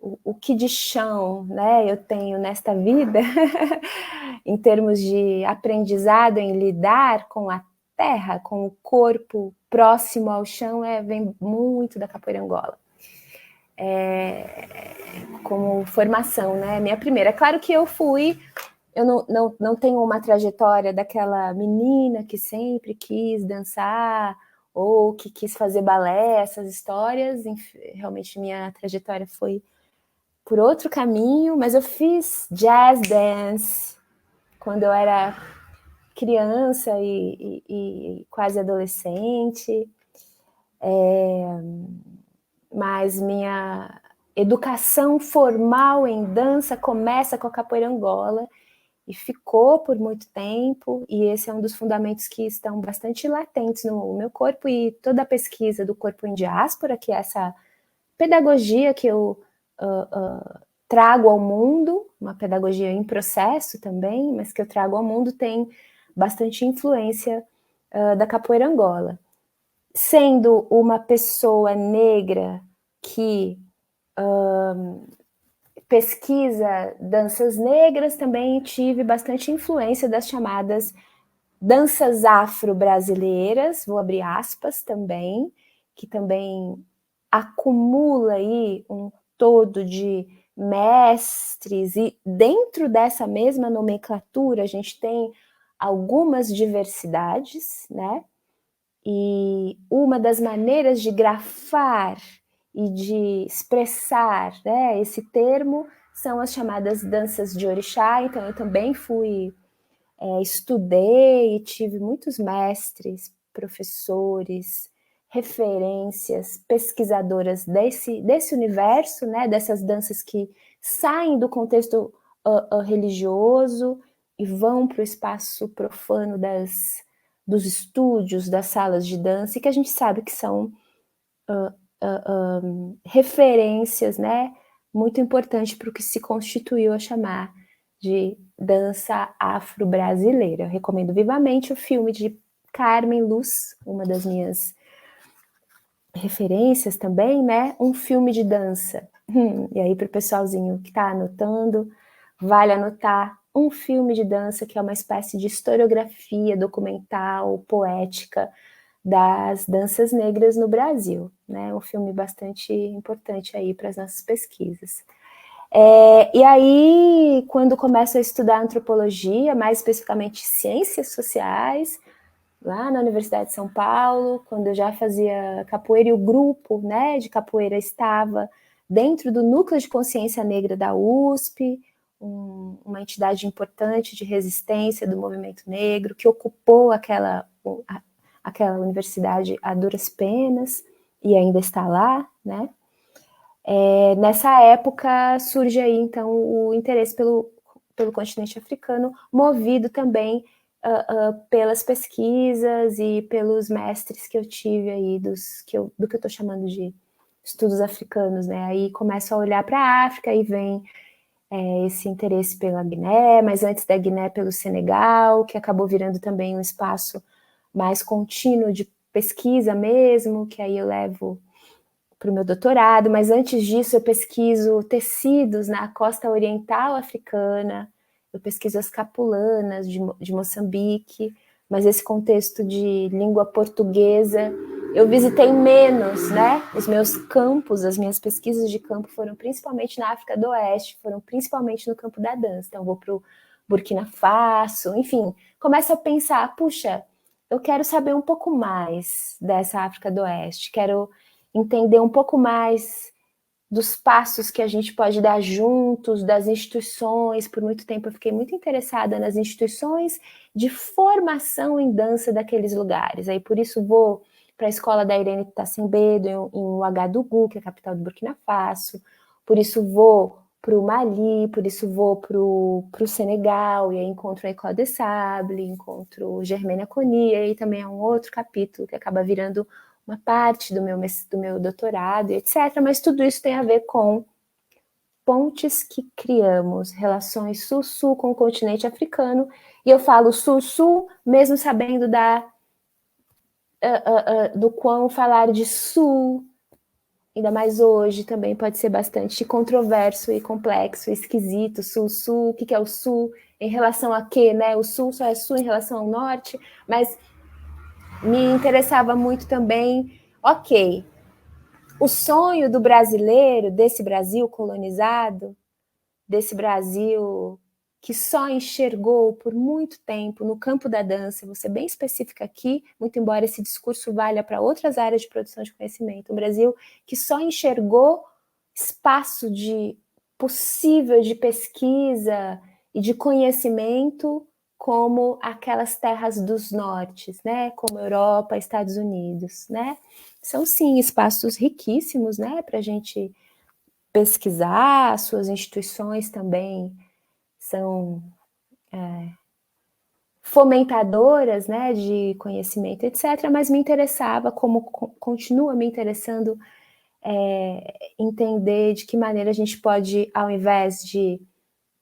S2: o que de chão, né, eu tenho nesta vida, em termos de aprendizado em lidar com a terra, com o corpo próximo ao chão, vem muito da capoeira Angola. Como formação, né? Minha primeira. É claro que eu não tenho uma trajetória daquela menina que sempre quis dançar ou que quis fazer balé, essas histórias. Realmente minha trajetória foi por outro caminho, mas eu fiz jazz dance quando eu era criança e quase adolescente. Mas minha educação formal em dança começa com a capoeira Angola e ficou por muito tempo, e esse é um dos fundamentos que estão bastante latentes no meu corpo, e toda a pesquisa do corpo em diáspora, que é essa pedagogia que eu trago ao mundo, uma pedagogia em processo também, mas que eu trago ao mundo, tem bastante influência da capoeira Angola. Sendo uma pessoa negra que pesquisa danças negras, também tive bastante influência das chamadas danças afro-brasileiras, vou abrir aspas também, que também acumula aí um todo de mestres, e dentro dessa mesma nomenclatura a gente tem algumas diversidades, né? E uma das maneiras de grafar e de expressar, né, esse termo são as chamadas danças de orixá. Então eu também estudei e tive muitos mestres, professores, referências, pesquisadoras desse universo, né, dessas danças que saem do contexto religioso e vão para o espaço profano dos estúdios, das salas de dança, e que a gente sabe que são referências, né, muito importantes para o que se constituiu a chamar de dança afro-brasileira. Eu recomendo vivamente o filme de Carmen Luz, uma das minhas referências também, né? Um filme de dança. E aí, para o pessoalzinho que está anotando, vale anotar um filme de dança que é uma espécie de historiografia documental, poética das danças negras no Brasil, né? Um filme bastante importante aí para as nossas pesquisas. E aí, quando começo a estudar antropologia, mais especificamente ciências sociais, lá na Universidade de São Paulo, quando eu já fazia capoeira e o grupo, né, de capoeira estava dentro do núcleo de consciência negra da USP, uma entidade importante de resistência do movimento negro, que ocupou aquela universidade a duras penas e ainda está lá, né? Nessa época surge aí então o interesse pelo continente africano, movido também pelas pesquisas e pelos mestres que eu tive aí do que eu estou chamando de estudos africanos, né? Aí começo a olhar para a África e vem esse interesse pela Guiné, mas antes da Guiné pelo Senegal, que acabou virando também um espaço mais contínuo de pesquisa mesmo, que aí eu levo para o meu doutorado, mas antes disso eu pesquiso tecidos na costa oriental africana, eu pesquiso as capulanas de Moçambique, mas esse contexto de língua portuguesa, eu visitei menos, né? Os meus campos, as minhas pesquisas de campo foram principalmente na África do Oeste, foram principalmente no campo da dança. Então, eu vou para o Burkina Faso, enfim, começo a pensar, puxa, eu quero saber um pouco mais dessa África do Oeste, quero entender um pouco mais dos passos que a gente pode dar juntos, das instituições. Por muito tempo eu fiquei muito interessada nas instituições de formação em dança daqueles lugares. Aí por isso vou para a escola da Irene Tassembedo, em Ouagadougou, que é a capital do Burkina Faso. Por isso vou para o Mali, por isso vou para o Senegal, e aí encontro a École des Sables, encontro Germaine Acogny, e aí também é um outro capítulo que acaba virando uma parte do meu doutorado, etc. Mas tudo isso tem a ver com pontes que criamos, relações sul-sul com o continente africano, e eu falo sul-sul, mesmo sabendo do quão falar de sul, ainda mais hoje, também pode ser bastante controverso e complexo, esquisito, sul-sul, o que é o sul, em relação a quê, né? O sul só é sul em relação ao norte, mas me interessava muito também, ok, o sonho do brasileiro, desse Brasil colonizado, desse Brasil que só enxergou por muito tempo no campo da dança, vou ser bem específica aqui, muito embora esse discurso valha para outras áreas de produção de conhecimento, um Brasil que só enxergou espaço de possível de pesquisa e de conhecimento como aquelas terras dos nortes, né? Como Europa, Estados Unidos, né? São sim espaços riquíssimos, né? Para a gente pesquisar, suas instituições também são fomentadoras, né, de conhecimento, etc. Mas me interessava, como continua me interessando, entender de que maneira a gente pode, ao invés de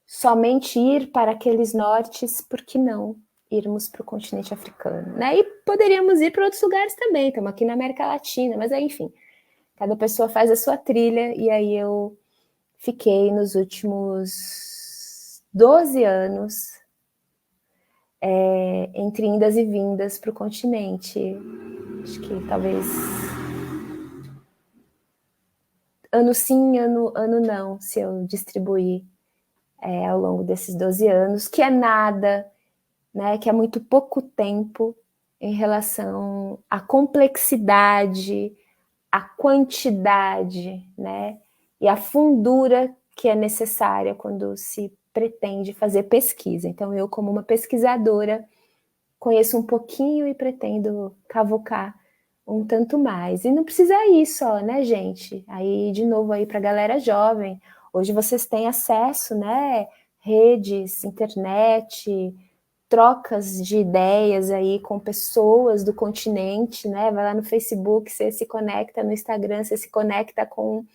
S2: somente ir para aqueles nortes, por que não irmos para o continente africano, né? E poderíamos ir para outros lugares também, estamos aqui na América Latina, mas aí, enfim, cada pessoa faz a sua trilha, e aí eu fiquei nos últimos 12 anos entre indas e vindas para o continente. Acho que talvez ano sim, ano não, se eu distribuir ao longo desses 12 anos, que é nada, né, que é muito pouco tempo em relação à complexidade, à quantidade, né, e à fundura que é necessária quando se pretende fazer pesquisa. Então, eu, como uma pesquisadora, conheço um pouquinho e pretendo cavucar um tanto mais. E não precisa ir só, né, gente? Aí, de novo, aí para a galera jovem, hoje vocês têm acesso, né? Redes, internet, trocas de ideias aí com pessoas do continente, né? Vai lá no Facebook, você se conecta, no Instagram, você se conecta com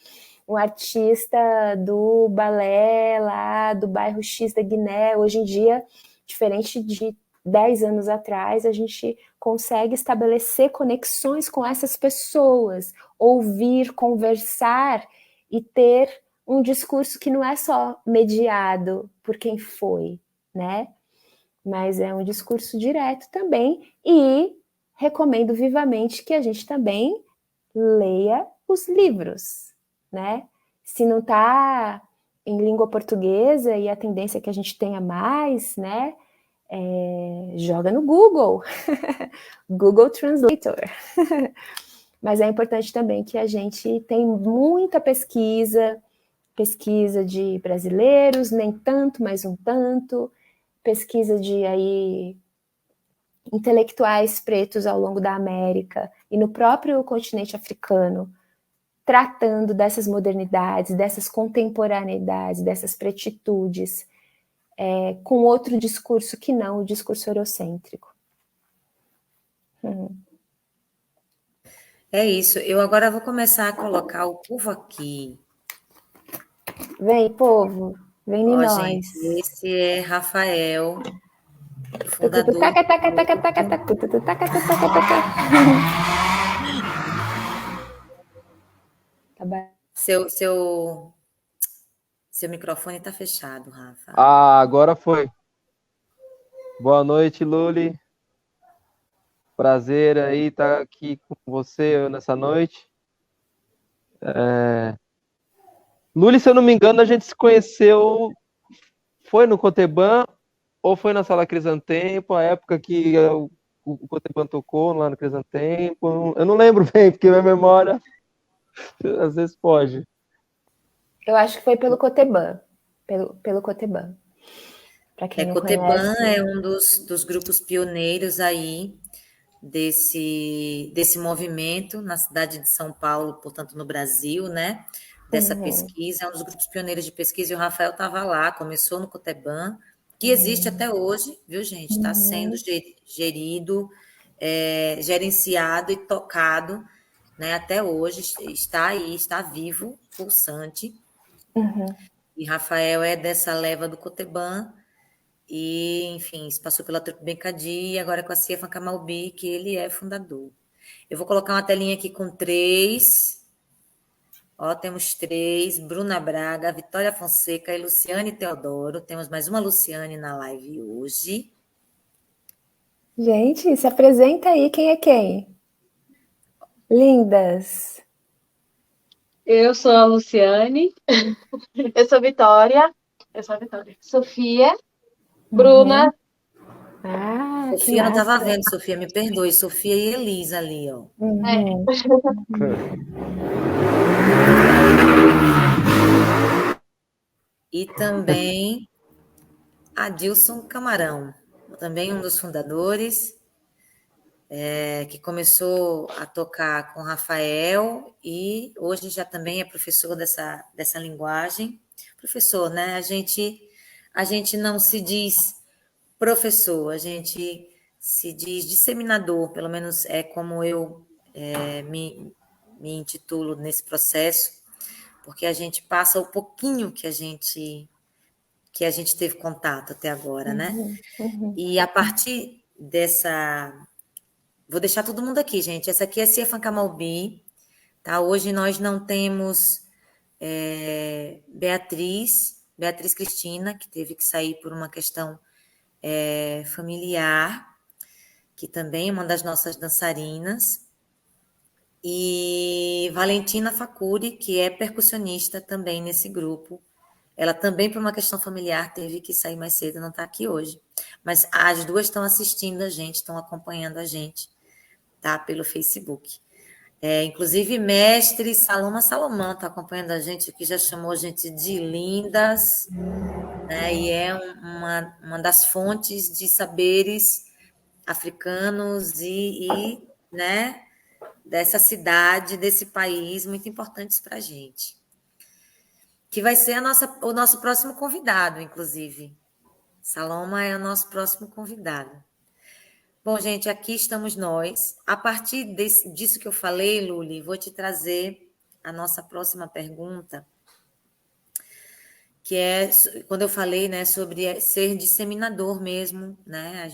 S2: um artista do balé lá do bairro X da Guiné. Hoje em dia, diferente de 10 anos atrás, a gente consegue estabelecer conexões com essas pessoas, ouvir, conversar e ter um discurso que não é só mediado por quem foi, né? Mas é um discurso direto também, e recomendo vivamente que a gente também leia os livros, né? Se não está em língua portuguesa e a tendência é que a gente tenha mais, né? Joga no Google, Google Translator. Mas é importante também que a gente tem muita pesquisa de brasileiros, nem tanto, mas um tanto, pesquisa de aí intelectuais pretos ao longo da América e no próprio continente africano, tratando dessas modernidades, dessas contemporaneidades, dessas pretitudes, com outro discurso que não o discurso eurocêntrico.
S1: É isso. Eu agora vou começar a colocar o povo aqui.
S2: Vem, povo, vem em nós.
S1: Gente, esse é Rafael, fundador. Seu microfone está fechado, Rafa.
S3: Agora foi. Boa noite, Luli. Prazer aí estar aqui com você nessa noite. Luli, se eu não me engano, a gente se conheceu, foi no Coteban ou foi na Sala Crisantempo, a época que o Coteban tocou lá no Crisantempo. Eu não lembro bem, porque minha memória às vezes foge.
S2: Eu acho que foi pelo Coteban. Pelo Coteban. Para quem não
S1: Coteban
S2: conhece.
S1: é um dos grupos pioneiros aí desse movimento na cidade de São Paulo, portanto, no Brasil, né? Dessa pesquisa. É um dos grupos pioneiros de pesquisa, e o Rafael estava lá, começou no Coteban, que existe até hoje, viu, gente? Está sendo gerido, gerenciado e tocado, né? Até hoje, está aí, está vivo, pulsante. E Rafael é dessa leva do Coteban, e, enfim, passou pela Trupe Bencadi e agora com a Ciefan Camalbi, que ele é fundador. Eu vou colocar uma telinha aqui com 3. Ó, temos 3. Bruna Braga, Vitória Fonseca e Luciane Teodoro. Temos mais uma Luciane na live hoje.
S2: Gente, se apresenta aí, quem é quem? Lindas.
S4: Eu sou a Luciane. Eu sou a Vitória. Sofia. Bruna.
S1: Sofia, não estava vendo, Sofia, me perdoe. Sofia e Elisa ali, ó. E também Adilson Camarão, também um dos fundadores, que começou a tocar com Rafael e hoje já também é professor dessa linguagem. Professor, né? A gente não se diz professor, a gente se diz disseminador, pelo menos é como eu me intitulo nesse processo, porque a gente passa o pouquinho que a gente teve contato até agora, né? E a partir dessa... Vou deixar todo mundo aqui, gente. Essa aqui é Ciefan Camalbi, tá? Hoje nós não temos Beatriz Cristina, que teve que sair por uma questão familiar, que também é uma das nossas dançarinas, e Valentina Facuri, que é percussionista também nesse grupo. Ela também, por uma questão familiar, teve que sair mais cedo, não está aqui hoje. Mas as duas estão assistindo a gente, estão acompanhando a gente, tá? Pelo Facebook. Inclusive, mestre Salomão está acompanhando a gente, que já chamou a gente de lindas, né? E é uma das fontes de saberes africanos e né, dessa cidade, desse país, muito importantes para a gente. Que vai ser o nosso próximo convidado, inclusive. Saloma é o nosso próximo convidado. Bom, gente, aqui estamos nós. A partir disso que eu falei, Luli, vou te trazer a nossa próxima pergunta, que é quando eu falei, né, sobre ser disseminador mesmo, né?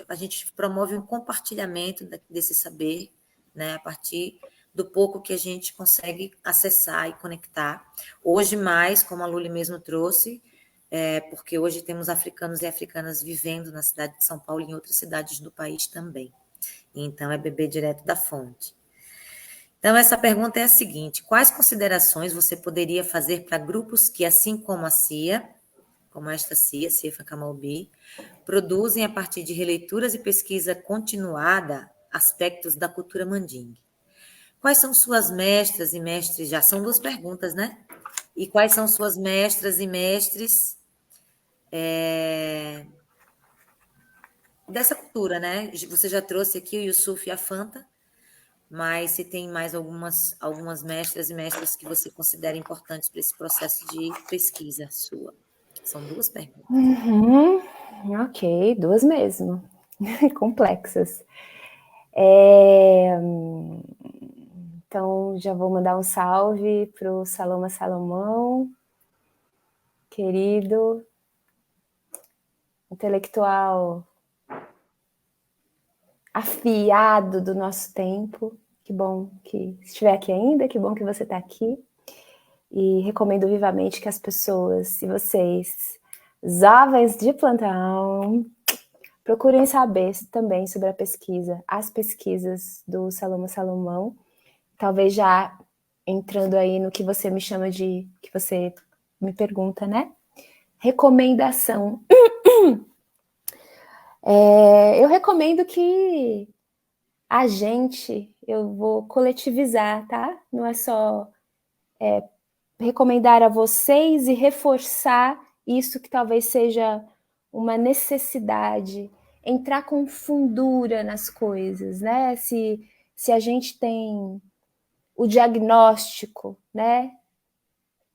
S1: A gente promove um compartilhamento desse saber, né, a partir do pouco que a gente consegue acessar e conectar. Hoje mais, como a Luli mesmo trouxe, porque hoje temos africanos e africanas vivendo na cidade de São Paulo e em outras cidades do país também. Então, é beber direto da fonte. Então, essa pergunta é a seguinte: quais considerações você poderia fazer para grupos que, assim como a CIA, como esta CIA, Cifa Kamalbi, produzem a partir de releituras e pesquisa continuada aspectos da cultura mandingue? Quais são suas mestras e mestres? Já são duas perguntas, né? E quais são suas mestras e mestres dessa cultura, né? Você já trouxe aqui o Yusuf e a Fanta, mas se tem mais algumas mestras e mestres que você considera importantes para esse processo de pesquisa sua? São duas perguntas.
S2: Ok, duas mesmo. Complexas. Então, já vou mandar um salve para o Saloma Salomão, querido, intelectual afiado do nosso tempo. Que bom que estiver aqui ainda, que bom que você está aqui. E recomendo vivamente que as pessoas, se vocês, jovens de plantão, procurem saber também sobre a pesquisa, as pesquisas do Saloma Salomão, talvez já entrando aí no que você me chama de, que você me pergunta, né? Recomendação. Eu recomendo que a gente, eu vou coletivizar, tá? Não é só recomendar a vocês e reforçar isso que talvez seja uma necessidade, entrar com fundura nas coisas, né? Se a gente tem o diagnóstico, né?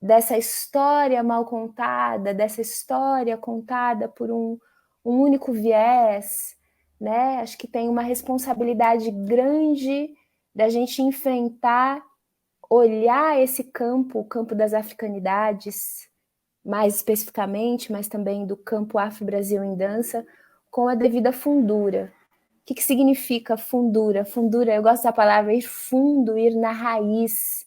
S2: Dessa história mal contada, dessa história contada por um único viés, né? Acho que tem uma responsabilidade grande da gente enfrentar, olhar esse campo, o campo das africanidades, mais especificamente, mas também do campo Afro-Brasil em dança, com a devida fundura. O que significa fundura? Fundura, eu gosto da palavra ir fundo, ir na raiz.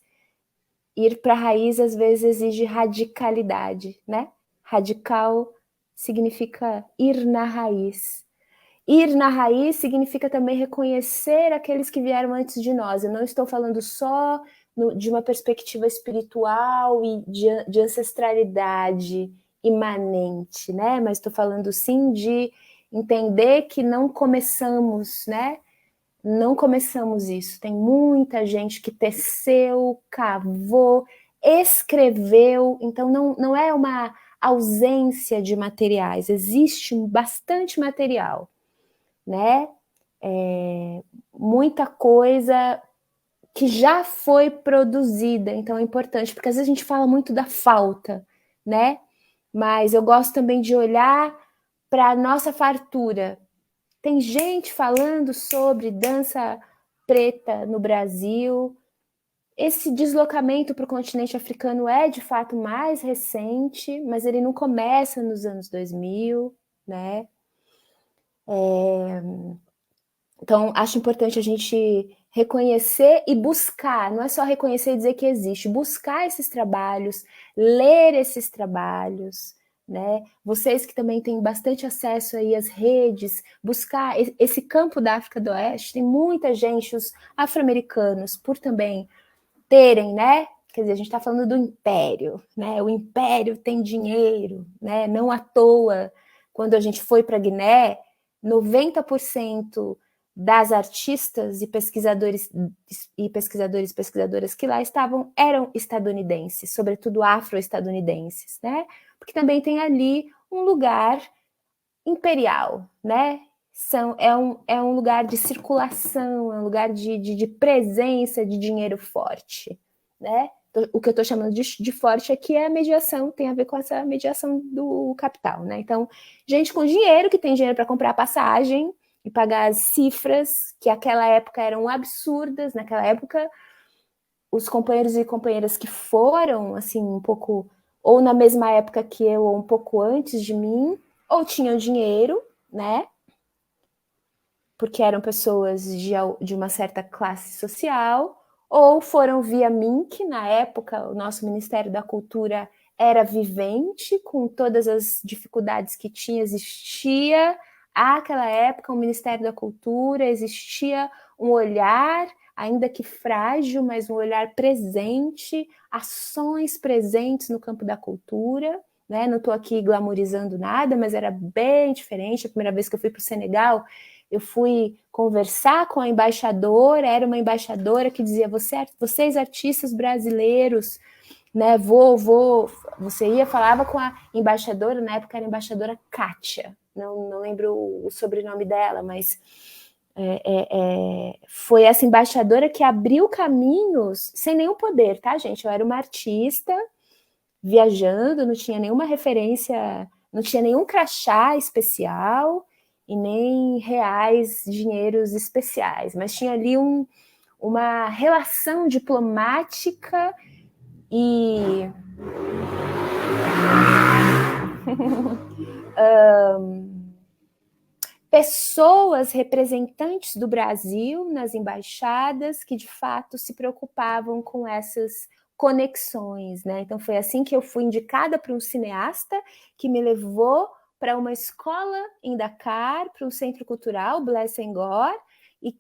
S2: Ir para a raiz, às vezes, exige radicalidade, né? Radical significa ir na raiz. Ir na raiz significa também reconhecer aqueles que vieram antes de nós. Eu não estou falando só de uma perspectiva espiritual e de ancestralidade imanente, né? Mas estou falando sim de entender que não começamos, né? Não começamos isso. Tem muita gente que teceu, cavou, escreveu. Então não é uma ausência de materiais. Existe bastante material, né? Muita coisa que já foi produzida, então é importante, porque às vezes a gente fala muito da falta, né? Mas eu gosto também de olhar para a nossa fartura. Tem gente falando sobre dança preta no Brasil. Esse deslocamento para o continente africano é de fato mais recente, mas ele não começa nos anos 2000, né? Então, acho importante a gente reconhecer e buscar, não é só reconhecer e dizer que existe, buscar esses trabalhos, ler esses trabalhos, né? Vocês que também têm bastante acesso aí às redes, buscar esse campo da África do Oeste, tem muita gente, os afro-americanos, por também terem, né? Quer dizer, a gente está falando do império, né? O império tem dinheiro, né? Não à toa, quando a gente foi para Guiné, 90% das artistas e pesquisadoras que lá estavam eram estadunidenses, sobretudo afro-estadunidenses, né? Porque também tem ali um lugar imperial, né? É um lugar de circulação, é um lugar de presença de dinheiro forte, né? O que eu estou chamando de forte aqui é a mediação, tem a ver com essa mediação do capital, né? Então, gente com dinheiro, que tem dinheiro para comprar passagem e pagar as cifras que naquela época eram absurdas. Naquela época, os companheiros e companheiras que foram, assim, um pouco ou na mesma época que eu, ou um pouco antes de mim, ou tinham dinheiro, né? Porque eram pessoas de uma certa classe social, ou foram via mim, que na época o nosso Ministério da Cultura era vivente, com todas as dificuldades que existia. Àquela época, o Ministério da Cultura existia um olhar, ainda que frágil, mas um olhar presente, ações presentes no campo da cultura, né? Não estou aqui glamorizando nada, mas era bem diferente. A primeira vez que eu fui para o Senegal, eu fui conversar com a embaixadora, era uma embaixadora que dizia, vocês artistas brasileiros, né, você falava com a embaixadora, na época era a embaixadora Kátia, não lembro o sobrenome dela, mas foi essa embaixadora que abriu caminhos sem nenhum poder, tá, gente? Eu era uma artista viajando, não tinha nenhuma referência, não tinha nenhum crachá especial e nem reais, dinheiros especiais, mas tinha ali uma relação diplomática e pessoas representantes do Brasil nas embaixadas que de fato se preocupavam com essas conexões, né? Então foi assim que eu fui indicada para um cineasta que me levou para uma escola em Dakar, para um centro cultural, Blaise Senghor, e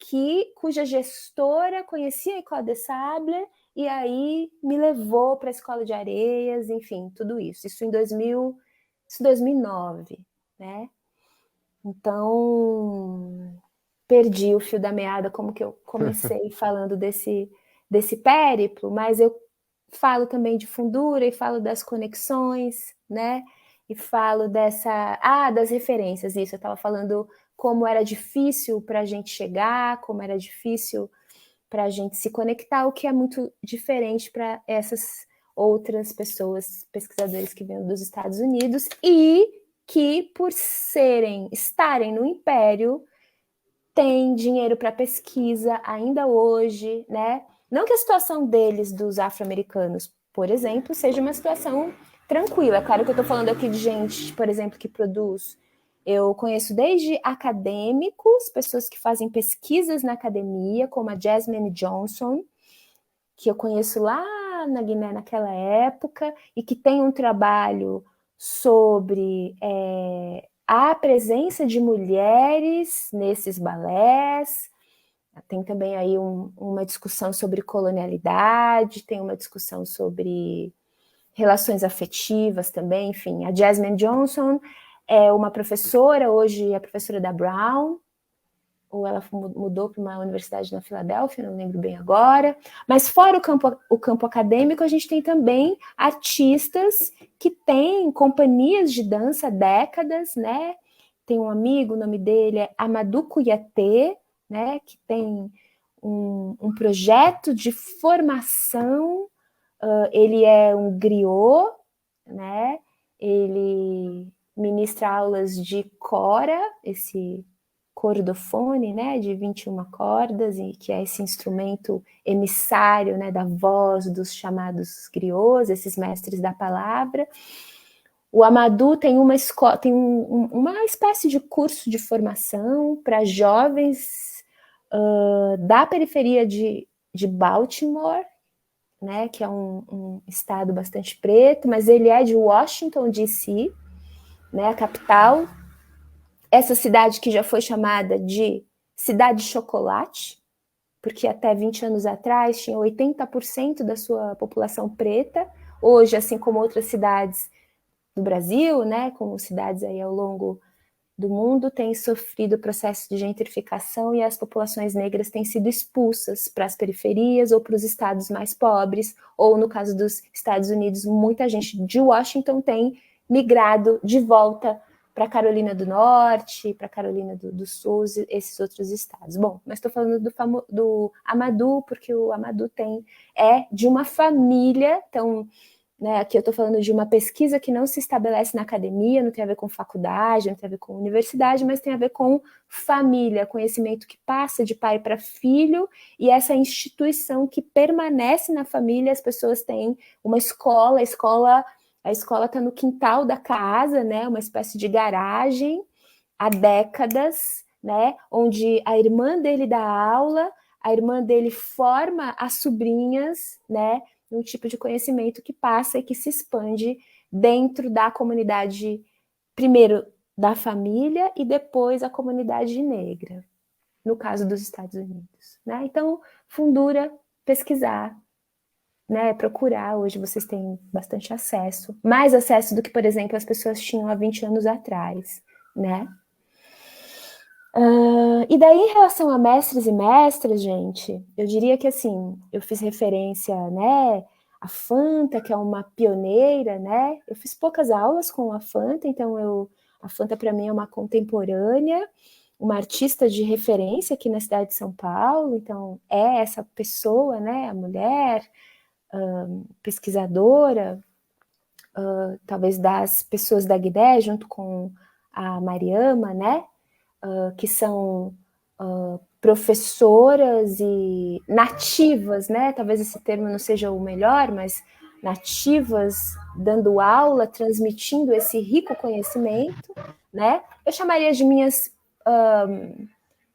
S2: cuja gestora conhecia a École des Sables e aí me levou para a Escola de Areias, enfim, tudo isso. Isso em 2009, né? Então, perdi o fio da meada, como que eu comecei falando desse périplo, mas eu falo também de fundura e falo das conexões, né? E falo das referências, isso, eu estava falando como era difícil para a gente chegar, como era difícil para a gente se conectar, o que é muito diferente para essas outras pessoas, pesquisadores que vêm dos Estados Unidos e que, por estarem no Império, têm dinheiro para pesquisa ainda hoje, né? Não que a situação deles, dos afro-americanos, por exemplo, seja uma situação tranquila. É claro que eu estou falando aqui de gente, por exemplo, que produz. Eu conheço desde acadêmicos, pessoas que fazem pesquisas na academia, como a Jasmine Johnson, que eu conheço lá na Guiné naquela época, e que tem um trabalho sobre a presença de mulheres nesses balés. Tem também aí uma discussão sobre colonialidade, tem uma discussão sobre relações afetivas também, enfim. A Jasmine Johnson é uma professora, hoje é professora da Brown, ou ela mudou para uma universidade na Filadélfia, não lembro bem agora. Mas fora o campo acadêmico, a gente tem também artistas que têm companhias de dança há décadas, né? Tem um amigo, o nome dele é Amadou Kouyaté, né? Que tem um projeto de formação, ele é um griot, né? Ele ministra aulas de cora, esse cordofone, né, de 21 cordas, e que é esse instrumento emissário, né, da voz dos chamados griots, esses mestres da palavra. O Amadou tem uma escola, tem uma espécie de curso de formação para jovens da periferia de Baltimore, né, que é um estado bastante preto, mas ele é de Washington, D.C., né, a capital. Essa cidade que já foi chamada de Cidade de Chocolate, porque até 20 anos atrás tinha 80% da sua população preta. Hoje, assim como outras cidades do Brasil, né, como cidades aí ao longo do mundo, têm sofrido o processo de gentrificação e as populações negras têm sido expulsas para as periferias ou para os estados mais pobres, ou no caso dos Estados Unidos, muita gente de Washington tem migrado de volta para a Carolina do Norte, para a Carolina do Sul, esses outros estados. Bom, mas estou falando do Amadou, porque o Amadou é de uma família, então, né, aqui eu estou falando de uma pesquisa que não se estabelece na academia, não tem a ver com faculdade, não tem a ver com universidade, mas tem a ver com família, conhecimento que passa de pai para filho, e essa instituição que permanece na família. As pessoas têm uma escola, a escola A escola está no quintal da casa, né? Uma espécie de garagem há décadas, né? Onde a irmã dele dá aula, a irmã dele forma as sobrinhas, né? Um tipo de conhecimento que passa e que se expande dentro da comunidade, primeiro da família e depois a comunidade negra, no caso dos Estados Unidos, né? Então, Fundura, pesquisar, né, procurar, hoje vocês têm bastante acesso, mais acesso do que, por exemplo, as pessoas tinham há 20 anos atrás, né? E daí, em relação a mestres e mestras, gente, eu diria que, assim, eu fiz referência, né, a Fanta, que é uma pioneira, né? Eu fiz poucas aulas com a Fanta, então a Fanta, para mim, é uma contemporânea, uma artista de referência aqui na cidade de São Paulo, então é essa pessoa, né, a mulher, pesquisadora, talvez das pessoas da Guidé, junto com a Mariama, né, que são professoras e nativas, né, talvez esse termo não seja o melhor, mas nativas, dando aula, transmitindo esse rico conhecimento, né, eu chamaria de minhas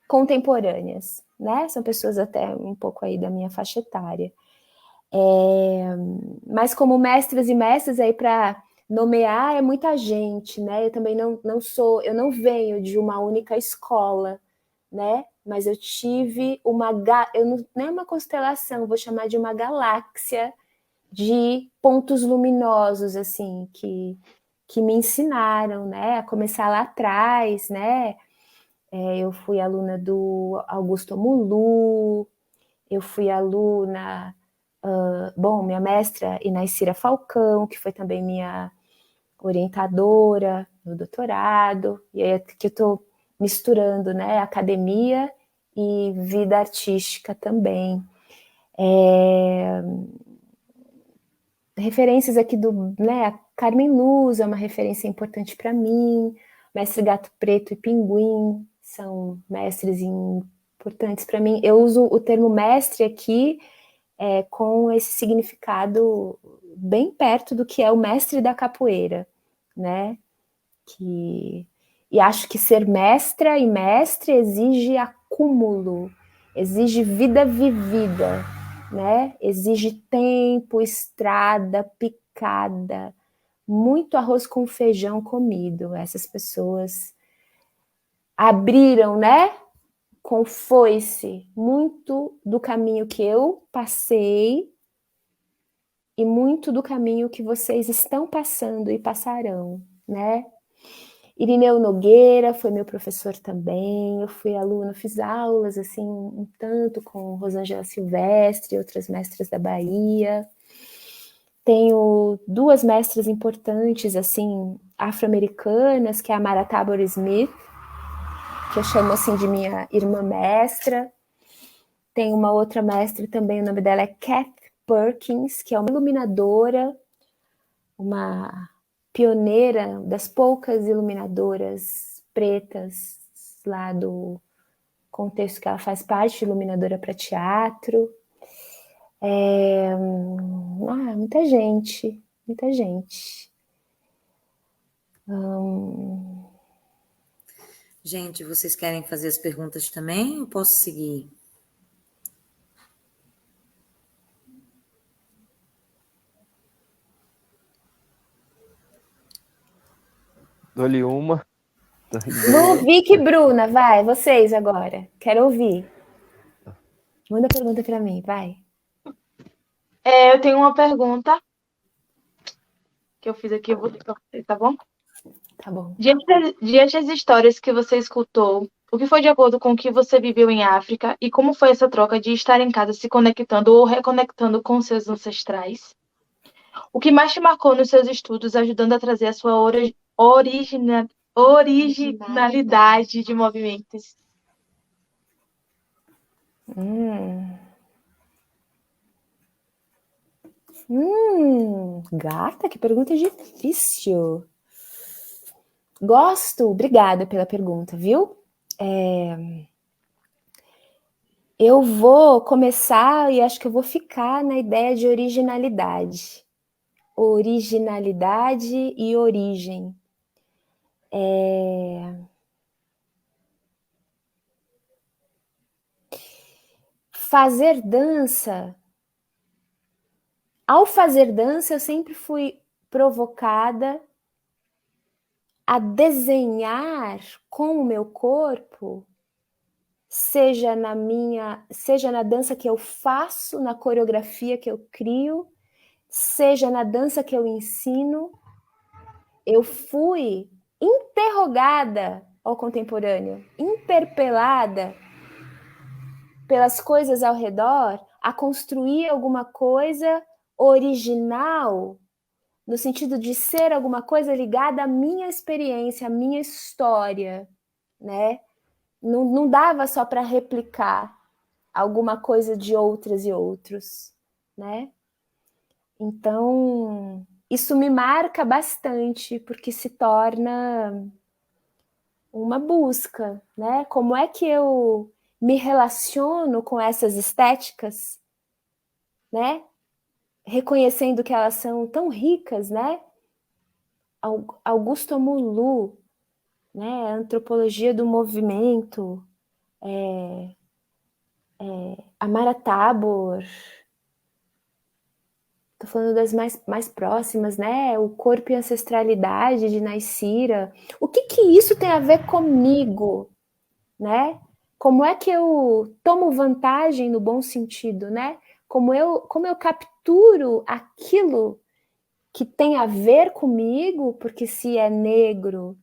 S2: contemporâneas, né, são pessoas até um pouco aí da minha faixa etária. Mas como mestres e mestras aí para nomear é muita gente, né? Eu também eu não venho de uma única escola, né? Mas eu tive não é uma constelação, vou chamar de uma galáxia de pontos luminosos, assim, que me ensinaram, né? A começar lá atrás, né? Eu fui aluna do Augusto Mulu, eu fui aluna minha mestra Inaicira Falcão, que foi também minha orientadora no doutorado, e aí que eu estou misturando, né, academia e vida artística também. Referências aqui né, a Carmen Luz é uma referência importante para mim, Mestre Gato Preto e Pinguim são mestres importantes para mim. Eu uso o termo mestre aqui com esse significado bem perto do que é o mestre da capoeira, né? E acho que ser mestra e mestre exige acúmulo, exige vida vivida, né? Exige tempo, estrada, picada, muito arroz com feijão comido. Essas pessoas abriram, né? Com foice muito do caminho que eu passei e muito do caminho que vocês estão passando e passarão, né? Irineu Nogueira foi meu professor também, eu fui aluna, fiz aulas assim um tanto com Rosângela Silvestre e outras mestras da Bahia. Tenho duas mestras importantes assim afro-americanas, que é a Mara Tabor Smith, que eu chamo assim de minha irmã mestra. Tem uma outra mestra também, o nome dela é Kath Perkins, que é uma iluminadora, uma pioneira das poucas iluminadoras pretas lá do contexto que ela faz parte, iluminadora para teatro. Muita gente, muita gente.
S1: Gente, vocês querem fazer as perguntas também? Eu posso seguir?
S3: Dou-lhe uma.
S2: Lu, Vicky e Bruna, vai, vocês agora. Quero ouvir. Manda pergunta para mim, vai.
S4: Eu tenho uma pergunta que eu fiz aqui, eu vou ler pra você, tá bom?
S2: Tá bom.
S4: Diante das histórias que você escutou, o que foi de acordo com o que você viveu em África e como foi essa troca de estar em casa se conectando ou reconectando com seus ancestrais? O que mais te marcou nos seus estudos, ajudando a trazer a sua originalidade de movimentos?
S2: Gata, que pergunta difícil. Gosto, obrigada pela pergunta, viu? Eu vou começar e acho que eu vou ficar na ideia de originalidade, originalidade e origem. Fazer dança. Ao fazer dança, eu sempre fui provocada a desenhar com o meu corpo, seja na dança que eu faço, na coreografia que eu crio, seja na dança que eu ensino, eu fui interrogada ao contemporâneo, interpelada pelas coisas ao redor, a construir alguma coisa original, no sentido de ser alguma coisa ligada à minha experiência, à minha história, né? Não dava só para replicar alguma coisa de outras e outros, né? Então, isso me marca bastante, porque se torna uma busca, né? Como é que eu me relaciono com essas estéticas, né? Reconhecendo que elas são tão ricas, né? Augusto Mulu, né? A antropologia do movimento, Amara Tabor, tô falando das mais próximas, né? O corpo e ancestralidade de Naysira. O que isso tem a ver comigo, né? Como é que eu tomo vantagem no bom sentido, né? Como eu capturo aquilo que tem a ver comigo, porque se é negro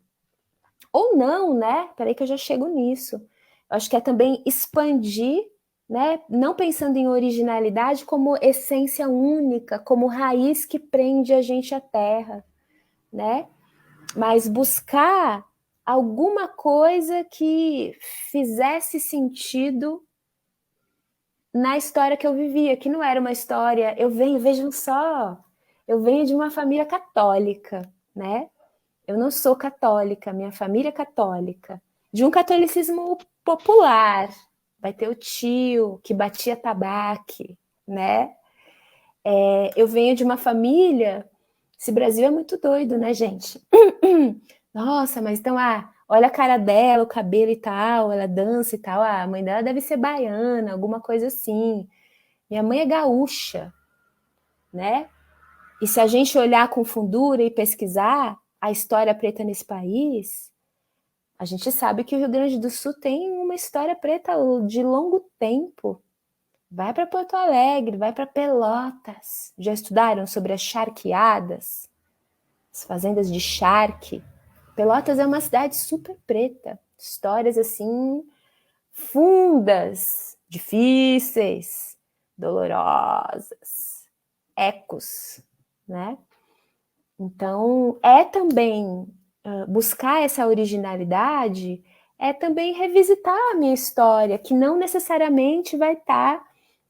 S2: ou não, né? Peraí que eu já chego nisso. Eu acho que é também expandir, né? Não pensando em originalidade como essência única, como raiz que prende a gente à terra, né? Mas buscar alguma coisa que fizesse sentido na história que eu vivia, que não era uma história. Vejam só, eu venho de uma família católica, né? Eu não sou católica, minha família é católica, de um catolicismo popular. Vai ter o tio que batia tabaque, né? Eu venho de uma família. Esse Brasil é muito doido, né, gente? Nossa, mas então, olha a cara dela, o cabelo e tal, ela dança e tal. A mãe dela deve ser baiana, alguma coisa assim. Minha mãe é gaúcha, né? E se a gente olhar com fundura e pesquisar a história preta nesse país, a gente sabe que o Rio Grande do Sul tem uma história preta de longo tempo. Vai para Porto Alegre, vai para Pelotas. Já estudaram sobre as charqueadas? As fazendas de charque? Pelotas é uma cidade super preta. Histórias assim, fundas, difíceis, dolorosas, ecos, né? Então, é também buscar essa originalidade, é também revisitar a minha história, que não necessariamente vai estar,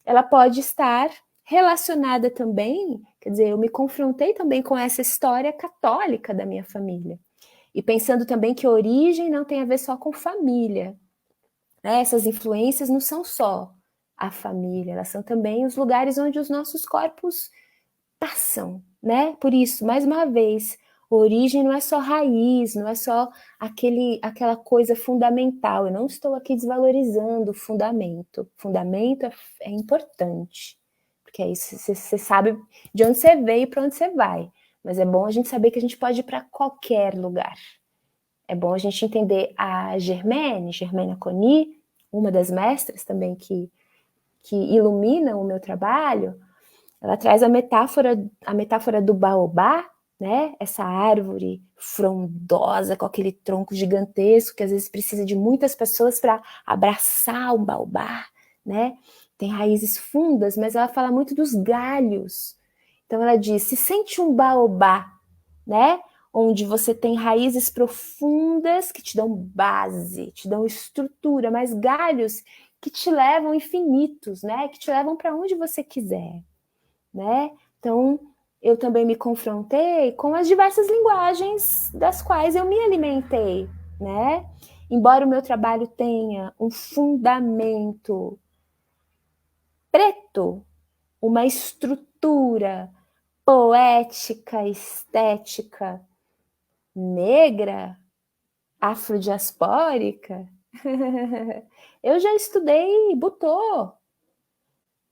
S2: ela pode estar relacionada também, quer dizer, eu me confrontei também com essa história católica da minha família. E pensando também que origem não tem a ver só com família, né? Essas influências não são só a família, elas são também os lugares onde os nossos corpos passam, né? Por isso, mais uma vez, origem não é só raiz, não é só aquela coisa fundamental. Eu não estou aqui desvalorizando o fundamento. O fundamento é importante, porque aí você sabe de onde você veio e para onde você vai. Mas é bom a gente saber que a gente pode ir para qualquer lugar. É bom a gente entender a Germaine Conny, uma das mestras também que ilumina o meu trabalho. Ela traz a metáfora do baobá, né? Essa árvore frondosa com aquele tronco gigantesco que às vezes precisa de muitas pessoas para abraçar um baobá, né? Tem raízes fundas, mas ela fala muito dos galhos. Então ela diz: se sente um baobá, né? Onde você tem raízes profundas que te dão base, te dão estrutura, mas galhos que te levam infinitos, né? Que te levam para onde você quiser, né? Então, eu também me confrontei com as diversas linguagens das quais eu me alimentei, né? Embora o meu trabalho tenha um fundamento preto, uma estrutura poética, estética negra, afrodiaspórica, eu já estudei Butô.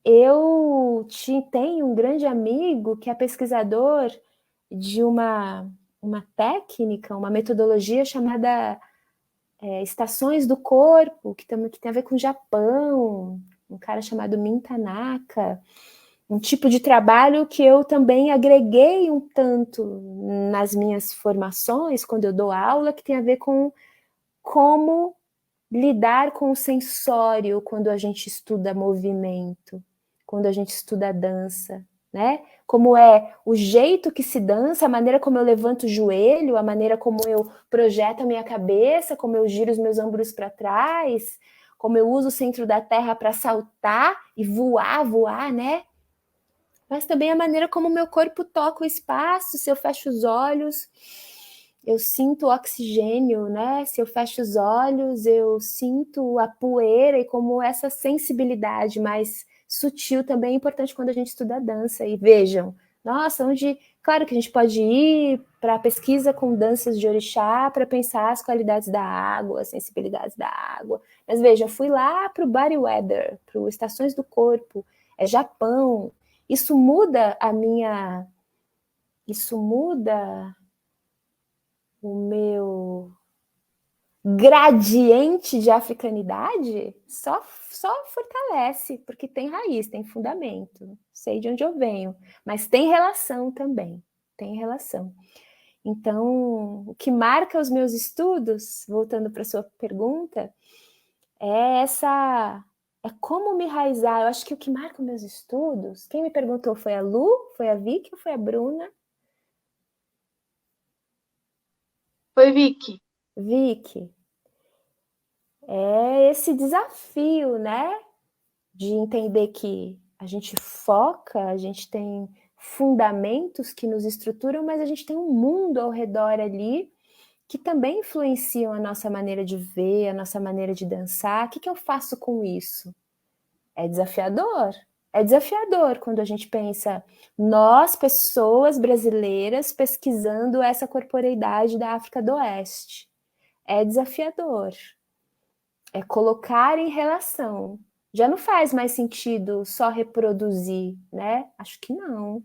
S2: Eu tenho um grande amigo que é pesquisador de uma técnica, uma metodologia chamada estações do corpo, que tem a ver com o Japão, um cara chamado Min Tanaka, um tipo de trabalho que eu também agreguei um tanto nas minhas formações, quando eu dou aula, que tem a ver com como lidar com o sensório quando a gente estuda movimento, quando a gente estuda dança, né? Como é o jeito que se dança, a maneira como eu levanto o joelho, a maneira como eu projeto a minha cabeça, como eu giro os meus ombros para trás, como eu uso o centro da terra para saltar e voar, né? Mas também a maneira como o meu corpo toca o espaço, se eu fecho os olhos, eu sinto o oxigênio, né? Se eu fecho os olhos, eu sinto a poeira e como essa sensibilidade mais sutil também é importante quando a gente estuda a dança. E vejam, nossa, claro que a gente pode ir para pesquisa com danças de orixá para pensar as qualidades da água, as sensibilidades da água. Mas veja, eu fui lá para o body weather, para o estações do corpo, é Japão. Isso muda o meu gradiente de africanidade? Só fortalece, porque tem raiz, tem fundamento. Sei de onde eu venho, mas tem relação também, tem relação. Então, o que marca os meus estudos, voltando para a sua pergunta, é como me enraizar. Eu acho que o que marca os meus estudos, quem me perguntou foi a Lu, foi a Vicky ou foi a Bruna?
S4: Foi Vicky.
S2: Vicky, é esse desafio, né? De entender que a gente foca, a gente tem fundamentos que nos estruturam, mas a gente tem um mundo ao redor ali que também influenciam a nossa maneira de ver, a nossa maneira de dançar. O que eu faço com isso? É desafiador. É desafiador quando a gente pensa, nós, pessoas brasileiras, pesquisando essa corporeidade da África do Oeste. É desafiador. É colocar em relação. Já não faz mais sentido só reproduzir, né? Acho que não.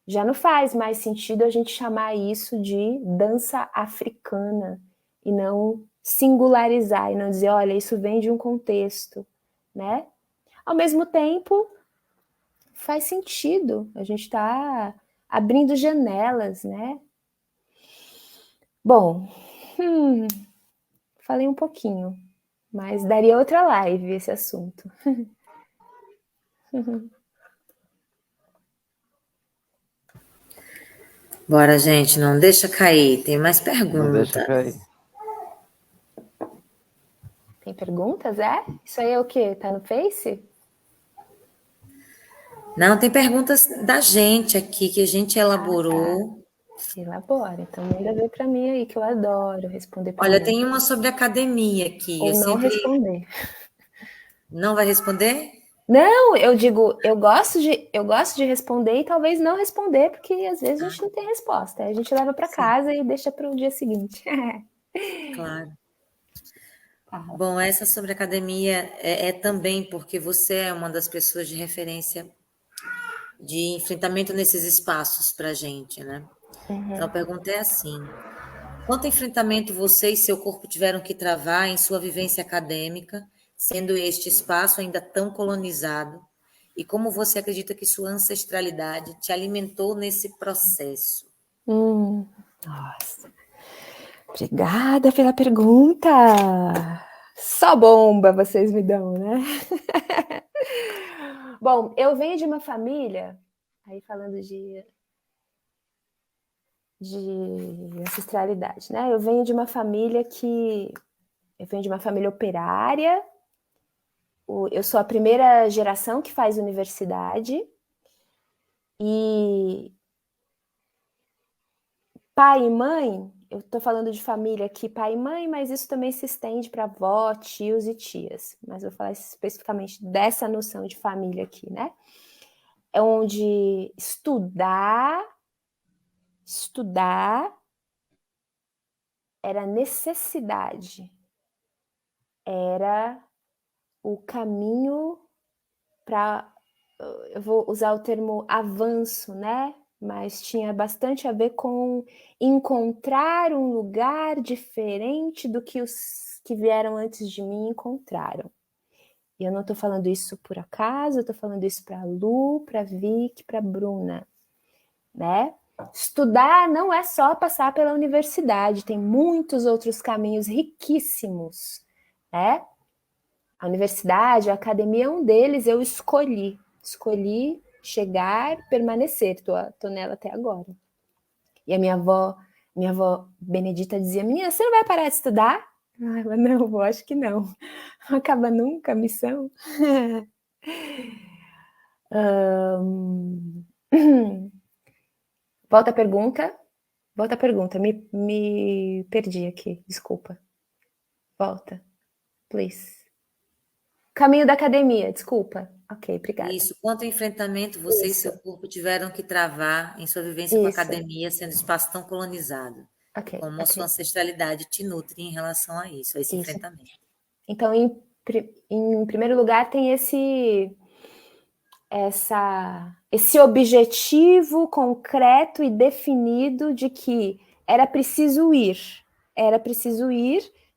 S2: Já não faz mais sentido a gente chamar isso de dança africana e não singularizar e não dizer, olha, isso vem de um contexto, né? Ao mesmo tempo, faz sentido. A gente está abrindo janelas, né? Bom, falei um pouquinho, mas daria outra live esse assunto.
S1: Bora, gente, não deixa cair. Tem mais
S3: Não deixa
S1: perguntas.
S3: cair.
S2: Tem perguntas, é? Isso aí é o quê? Tá no Face?
S1: Não, tem perguntas da gente aqui que a gente elaborou.
S2: Elabora. Então manda ver para mim aí, que eu adoro responder
S1: Olha,
S2: perguntas.
S1: tem uma sobre academia aqui.
S2: Ou
S1: Eu
S2: não
S1: sempre.
S2: responder.
S1: Não vai responder?
S2: Não, eu digo, eu gosto de responder e talvez não responder, porque às vezes a gente não tem resposta. Aí a gente leva para casa e deixa para o dia seguinte.
S1: Claro. Bom, essa sobre academia é também porque você é uma das pessoas de referência de enfrentamento nesses espaços para a gente, né? Então a pergunta é assim: quanto enfrentamento você e seu corpo tiveram que travar em sua vivência acadêmica, sendo este espaço ainda tão colonizado? E como você acredita que sua ancestralidade te alimentou nesse processo?
S2: Nossa. Obrigada pela pergunta. Só bomba vocês me dão, né? Bom, eu venho de uma família, aí falando de ancestralidade, né? Eu venho de uma família operária. Eu sou a primeira geração que faz universidade e pai e mãe, eu estou falando de família aqui, pai e mãe, mas isso também se estende para avó, tios e tias. Mas eu vou falar especificamente dessa noção de família aqui, né? é onde estudar era necessidade, era o caminho para, eu vou usar o termo avanço, né? Mas tinha bastante a ver com encontrar um lugar diferente do que os que vieram antes de mim encontraram. E eu não estou falando isso por acaso, eu estou falando isso para a Lu, para a Vicky, para a Bruna, né? Estudar não é só passar pela universidade, tem muitos outros caminhos riquíssimos, né? A universidade, a academia é um deles, eu escolhi chegar, permanecer, tô nela até agora. E a minha avó Benedita dizia, menina, você não vai parar de estudar? Ela, não, vó, acho que não. Não acaba nunca a missão. Volta a pergunta, me perdi aqui, desculpa. Volta, please. Caminho da academia, desculpa. Ok, obrigada.
S1: Isso, quanto enfrentamento você e seu corpo tiveram que travar em sua vivência com a academia, sendo espaço tão colonizado? Como a sua ancestralidade te nutre em relação a isso, a esse enfrentamento?
S2: Então, em primeiro lugar, tem esse objetivo concreto e definido de que era preciso ir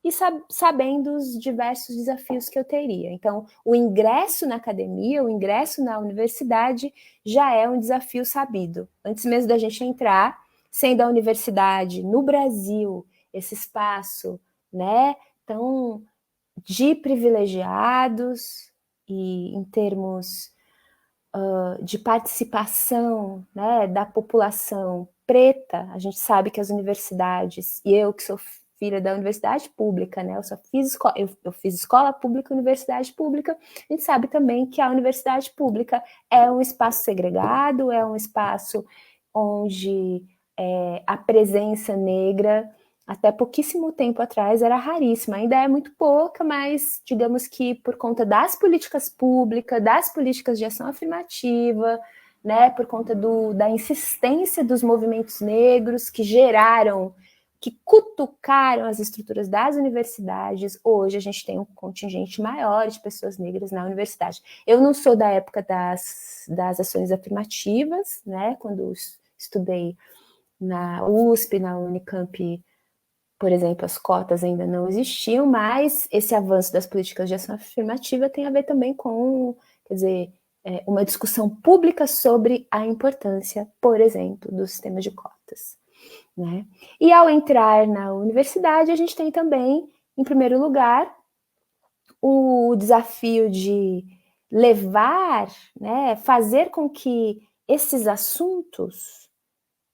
S2: e sabendo os diversos desafios que eu teria. Então, o ingresso na academia, o ingresso na universidade já é um desafio sabido. Antes mesmo da gente entrar, sendo a universidade no Brasil, esse espaço, né, tão de privilegiados e em termos de participação, né, da população preta, a gente sabe que as universidades, e eu que sou filha da universidade pública, né, eu fiz escola pública, universidade pública, a gente sabe também que a universidade pública é um espaço segregado, é um espaço onde a presença negra, até pouquíssimo tempo atrás, era raríssima, ainda é muito pouca, mas digamos que por conta das políticas públicas, das políticas de ação afirmativa, né, por conta da insistência dos movimentos negros que cutucaram as estruturas das universidades, hoje a gente tem um contingente maior de pessoas negras na universidade. Eu não sou da época das ações afirmativas, né, quando estudei na USP, na Unicamp, por exemplo, as cotas ainda não existiam, mas esse avanço das políticas de ação afirmativa tem a ver também com, uma discussão pública sobre a importância, por exemplo, do sistema de cotas, né? E ao entrar na universidade, a gente tem também, em primeiro lugar, o desafio de levar, né, fazer com que esses assuntos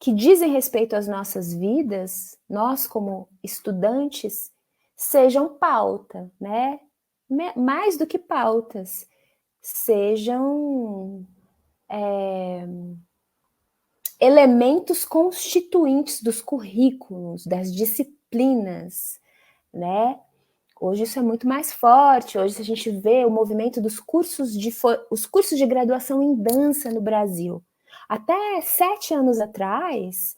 S2: que dizem respeito às nossas vidas, nós como estudantes, sejam pauta, né? Mais do que pautas, sejam elementos constituintes dos currículos, das disciplinas, né? Hoje isso é muito mais forte, hoje a gente vê o movimento dos cursos de graduação em dança no Brasil. Até 7 anos atrás,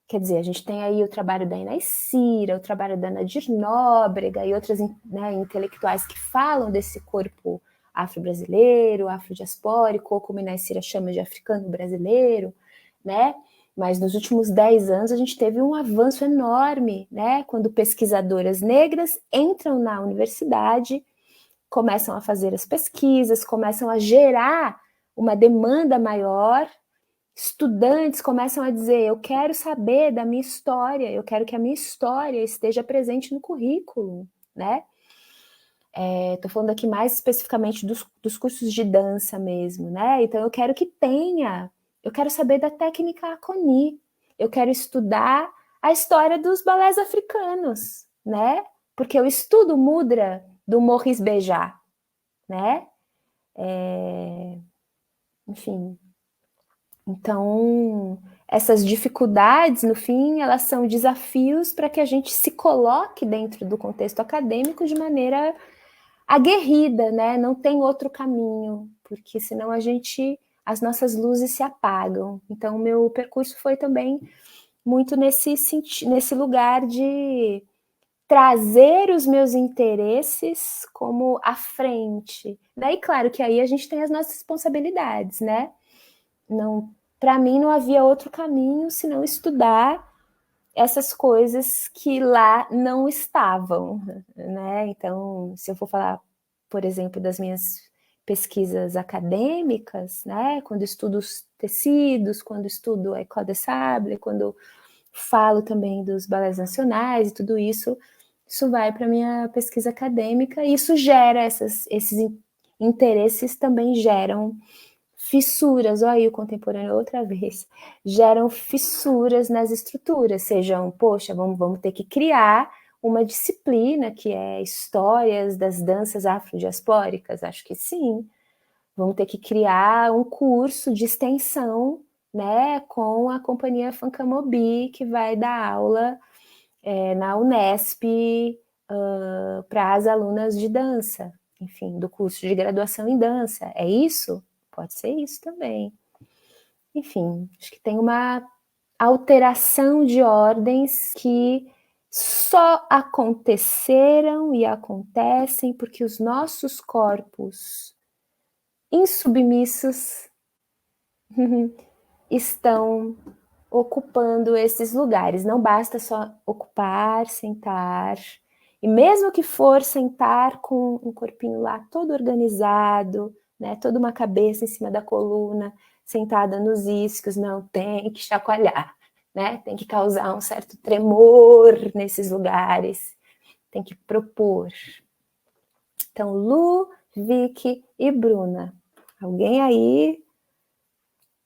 S2: quer dizer, a gente tem aí o trabalho da Inés Cira, o trabalho da Nadir Nóbrega e outras, né, intelectuais que falam desse corpo afro-brasileiro, afrodiaspórico, ou como Inés Cira chama de africano brasileiro, né? Mas nos últimos 10 anos a gente teve um avanço enorme, né? Quando pesquisadoras negras entram na universidade, começam a fazer as pesquisas, começam a gerar uma demanda maior, estudantes começam a dizer, eu quero saber da minha história, eu quero que a minha história esteja presente no currículo, né? Estou falando aqui mais especificamente dos cursos de dança mesmo, né? Então eu quero que tenha, eu quero saber da técnica Aconi, eu quero estudar a história dos balés africanos, né? Porque eu estudo Mudra do Maurice Béjart, né? Enfim, então essas dificuldades, no fim, elas são desafios para que a gente se coloque dentro do contexto acadêmico de maneira aguerrida, né? Não tem outro caminho, porque senão a gente as nossas luzes se apagam. Então, o meu percurso foi também muito nesse lugar de trazer os meus interesses como à frente. Daí, claro que aí a gente tem as nossas responsabilidades, né? Não, para mim não havia outro caminho senão estudar essas coisas que lá não estavam, né? Então, se eu for falar, por exemplo, das minhas pesquisas acadêmicas, né? Quando estudo os tecidos, quando estudo a École des Sables, quando falo também dos balés nacionais e tudo isso, isso vai para minha pesquisa acadêmica e isso gera esses interesses também geram fissuras, olha aí o contemporâneo outra vez, geram fissuras nas estruturas, sejam, poxa, vamos ter que criar uma disciplina que é histórias das danças afrodiaspóricas, acho que sim, vamos ter que criar um curso de extensão, né, com a companhia Fancamobi, que vai dar aula na Unesp para as alunas de dança, enfim, do curso de graduação em dança. É isso? Pode ser isso também. Enfim, acho que tem uma alteração de ordens que só aconteceram e acontecem porque os nossos corpos insubmissos estão ocupando esses lugares. Não basta só ocupar, sentar. E mesmo que for sentar com um corpinho lá todo organizado, né, toda uma cabeça em cima da coluna, sentada nos isquios, não, tem que chacoalhar, né? Tem que causar um certo tremor nesses lugares, tem que propor. Então, Lu, Vicky e Bruna, alguém aí?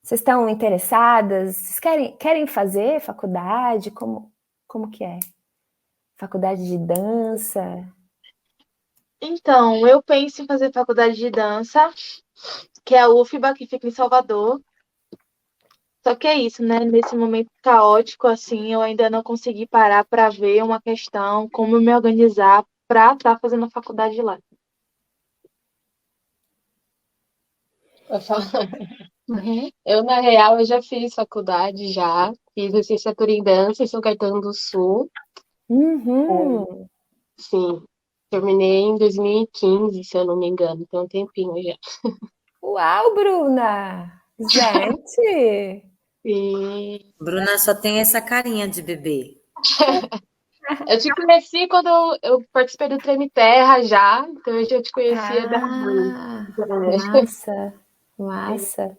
S2: Vocês estão interessadas? Vocês querem fazer faculdade? Como que é? Faculdade de dança?
S4: Então, eu penso em fazer faculdade de dança, que é a UFBA, que fica em Salvador. Só que é isso, né? Nesse momento caótico, assim, eu ainda não consegui parar para ver uma questão, como me organizar para estar fazendo a faculdade lá.
S5: Eu, na real, eu já fiz faculdade já, fiz licenciatura em dança em São Caetano do Sul.
S2: Uhum.
S5: Sim, terminei em 2015, se eu não me engano, tem um tempinho já.
S2: Uau, Bruna! Gente!
S5: E
S1: Bruna só tem essa carinha de bebê.
S5: eu te conheci quando eu participei do Treme Terra já, então eu já te conhecia da
S2: Ah,
S5: banda.
S2: massa, massa,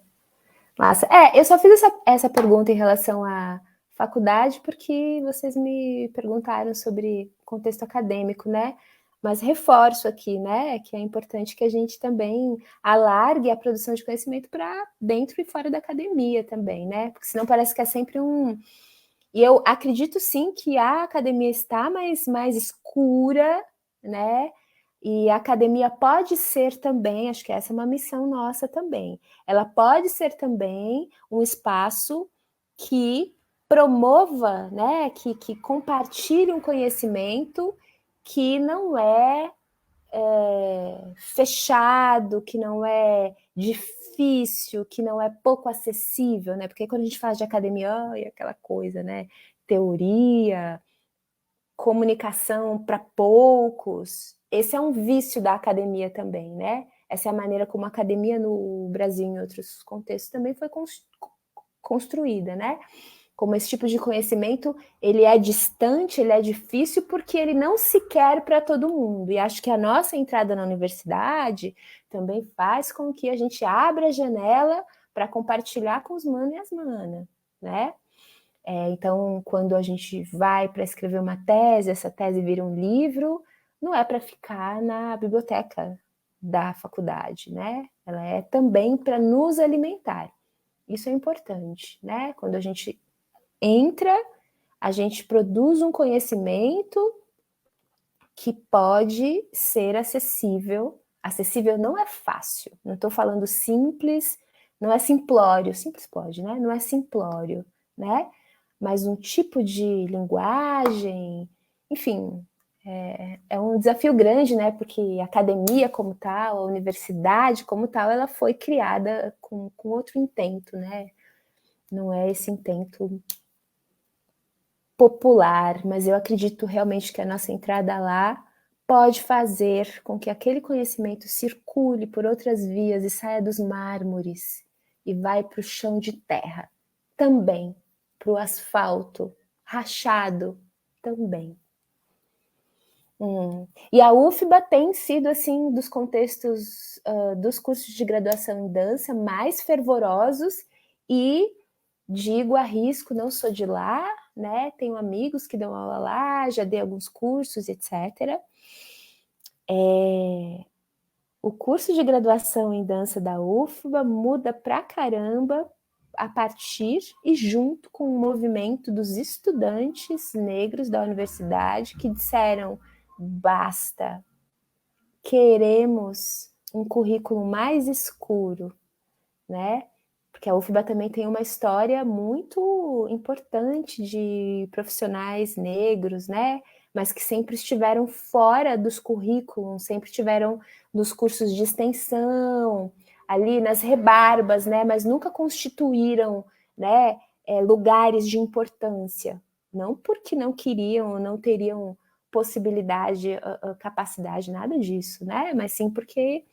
S2: massa. Eu só fiz essa pergunta em relação à faculdade porque vocês me perguntaram sobre contexto acadêmico, né? Mas reforço aqui, né, que é importante que a gente também alargue a produção de conhecimento para dentro e fora da academia também, né? Porque senão parece que é sempre um. E eu acredito sim que a academia está mais escura, né? E a academia pode ser também, acho que essa é uma missão nossa também. Ela pode ser também um espaço que promova, né? Que compartilhe um conhecimento que não é fechado, que não é difícil, que não é pouco acessível, né? Porque quando a gente fala de academia, é aquela coisa, né? Teoria, comunicação para poucos. Esse é um vício da academia também, né? Essa é a maneira como a academia no Brasil, em outros contextos, também foi construída, né? Como esse tipo de conhecimento, ele é distante, ele é difícil, porque ele não se quer para todo mundo. E acho que a nossa entrada na universidade também faz com que a gente abra a janela para compartilhar com os manos e as manas, né? Então, quando a gente vai para escrever uma tese, essa tese vira um livro, não é para ficar na biblioteca da faculdade, né? Ela é também para nos alimentar. Isso é importante, né? Quando a gente entra, a gente produz um conhecimento que pode ser acessível. Acessível não é fácil, não estou falando simples, não é simplório, simples pode, né? Não é simplório, né? Mas um tipo de linguagem, enfim, É um desafio grande, né? Porque a academia como tal, a universidade como tal, ela foi criada com outro intento, né? Não é esse intento popular, mas eu acredito realmente que a nossa entrada lá pode fazer com que aquele conhecimento circule por outras vias e saia dos mármores e vai para o chão de terra também, para o asfalto rachado também. E a UFBA tem sido, assim, dos contextos dos cursos de graduação em dança mais fervorosos e, digo, arrisco, não sou de lá, né? Tenho amigos que dão aula lá, já dei alguns cursos, etc. O curso de graduação em dança da UFBA muda pra caramba a partir e junto com o movimento dos estudantes negros da universidade que disseram: basta, queremos um currículo mais escuro, né? Porque a UFBA também tem uma história muito importante de profissionais negros, né? Mas que sempre estiveram fora dos currículos, sempre estiveram nos cursos de extensão, ali nas rebarbas, né? Mas nunca constituíram, né, lugares de importância. Não porque não queriam, não teriam possibilidade, capacidade, nada disso, né? Mas sim porque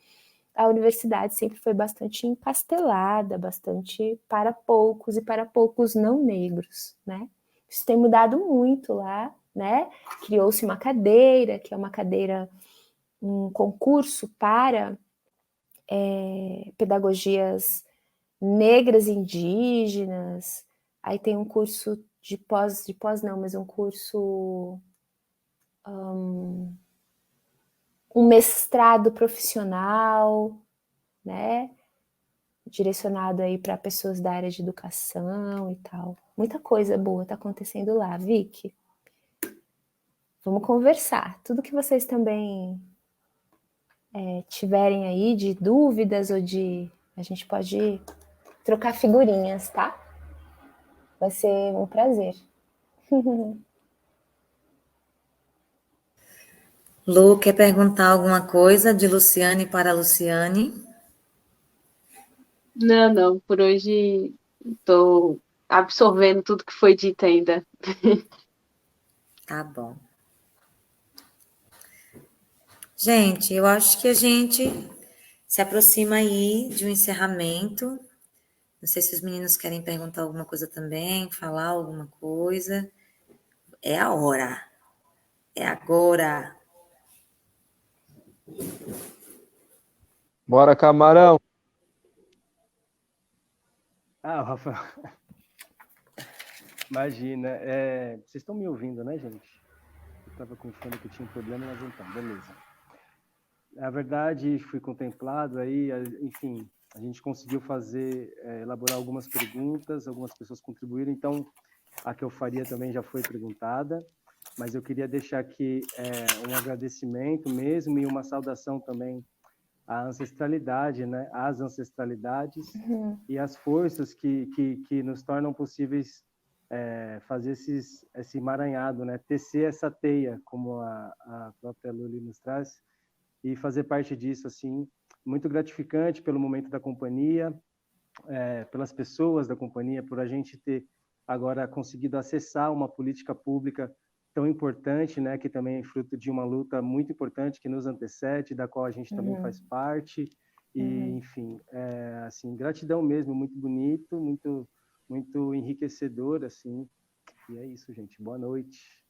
S2: a universidade sempre foi bastante empastelada, bastante para poucos e para poucos não negros, né? Isso tem mudado muito lá, né? Criou-se uma cadeira, que é uma cadeira, um concurso para pedagogias negras e indígenas. Aí tem um curso de pós não, mas um curso, um mestrado profissional, né? Direcionado aí para pessoas da área de educação e tal. Muita coisa boa está acontecendo lá, Vicky. Vamos conversar. Tudo que vocês também tiverem aí de dúvidas ou de... A gente pode trocar figurinhas, tá? Vai ser um prazer.
S1: Lu, quer perguntar alguma coisa de Luciane para Luciane?
S5: Não. Por hoje estou absorvendo tudo que foi dito ainda.
S1: Tá bom. Gente, eu acho que a gente se aproxima aí de um encerramento. Não sei se os meninos querem perguntar alguma coisa também, falar alguma coisa. É a hora. É agora.
S3: Bora, camarão.
S6: Rafael, imagina. Vocês estão me ouvindo, né, gente? Eu estava com fone que tinha um problema, mas então, beleza. Na verdade, fui contemplado aí, enfim, a gente conseguiu elaborar algumas perguntas, algumas pessoas contribuíram, então a que eu faria também já foi perguntada, mas eu queria deixar aqui um agradecimento mesmo e uma saudação também à ancestralidade, né? Às ancestralidades e às forças que nos tornam possíveis fazer esse emaranhado, né? Tecer essa teia, como a própria Luli nos traz, e fazer parte disso, assim, muito gratificante pelo momento da companhia, pelas pessoas da companhia, por a gente ter agora conseguido acessar uma política pública tão importante, né, que também é fruto de uma luta muito importante que nos antecede, da qual a gente também faz parte, e, enfim, assim, gratidão mesmo, muito bonito, muito, muito enriquecedor, assim, e é isso, gente, boa noite.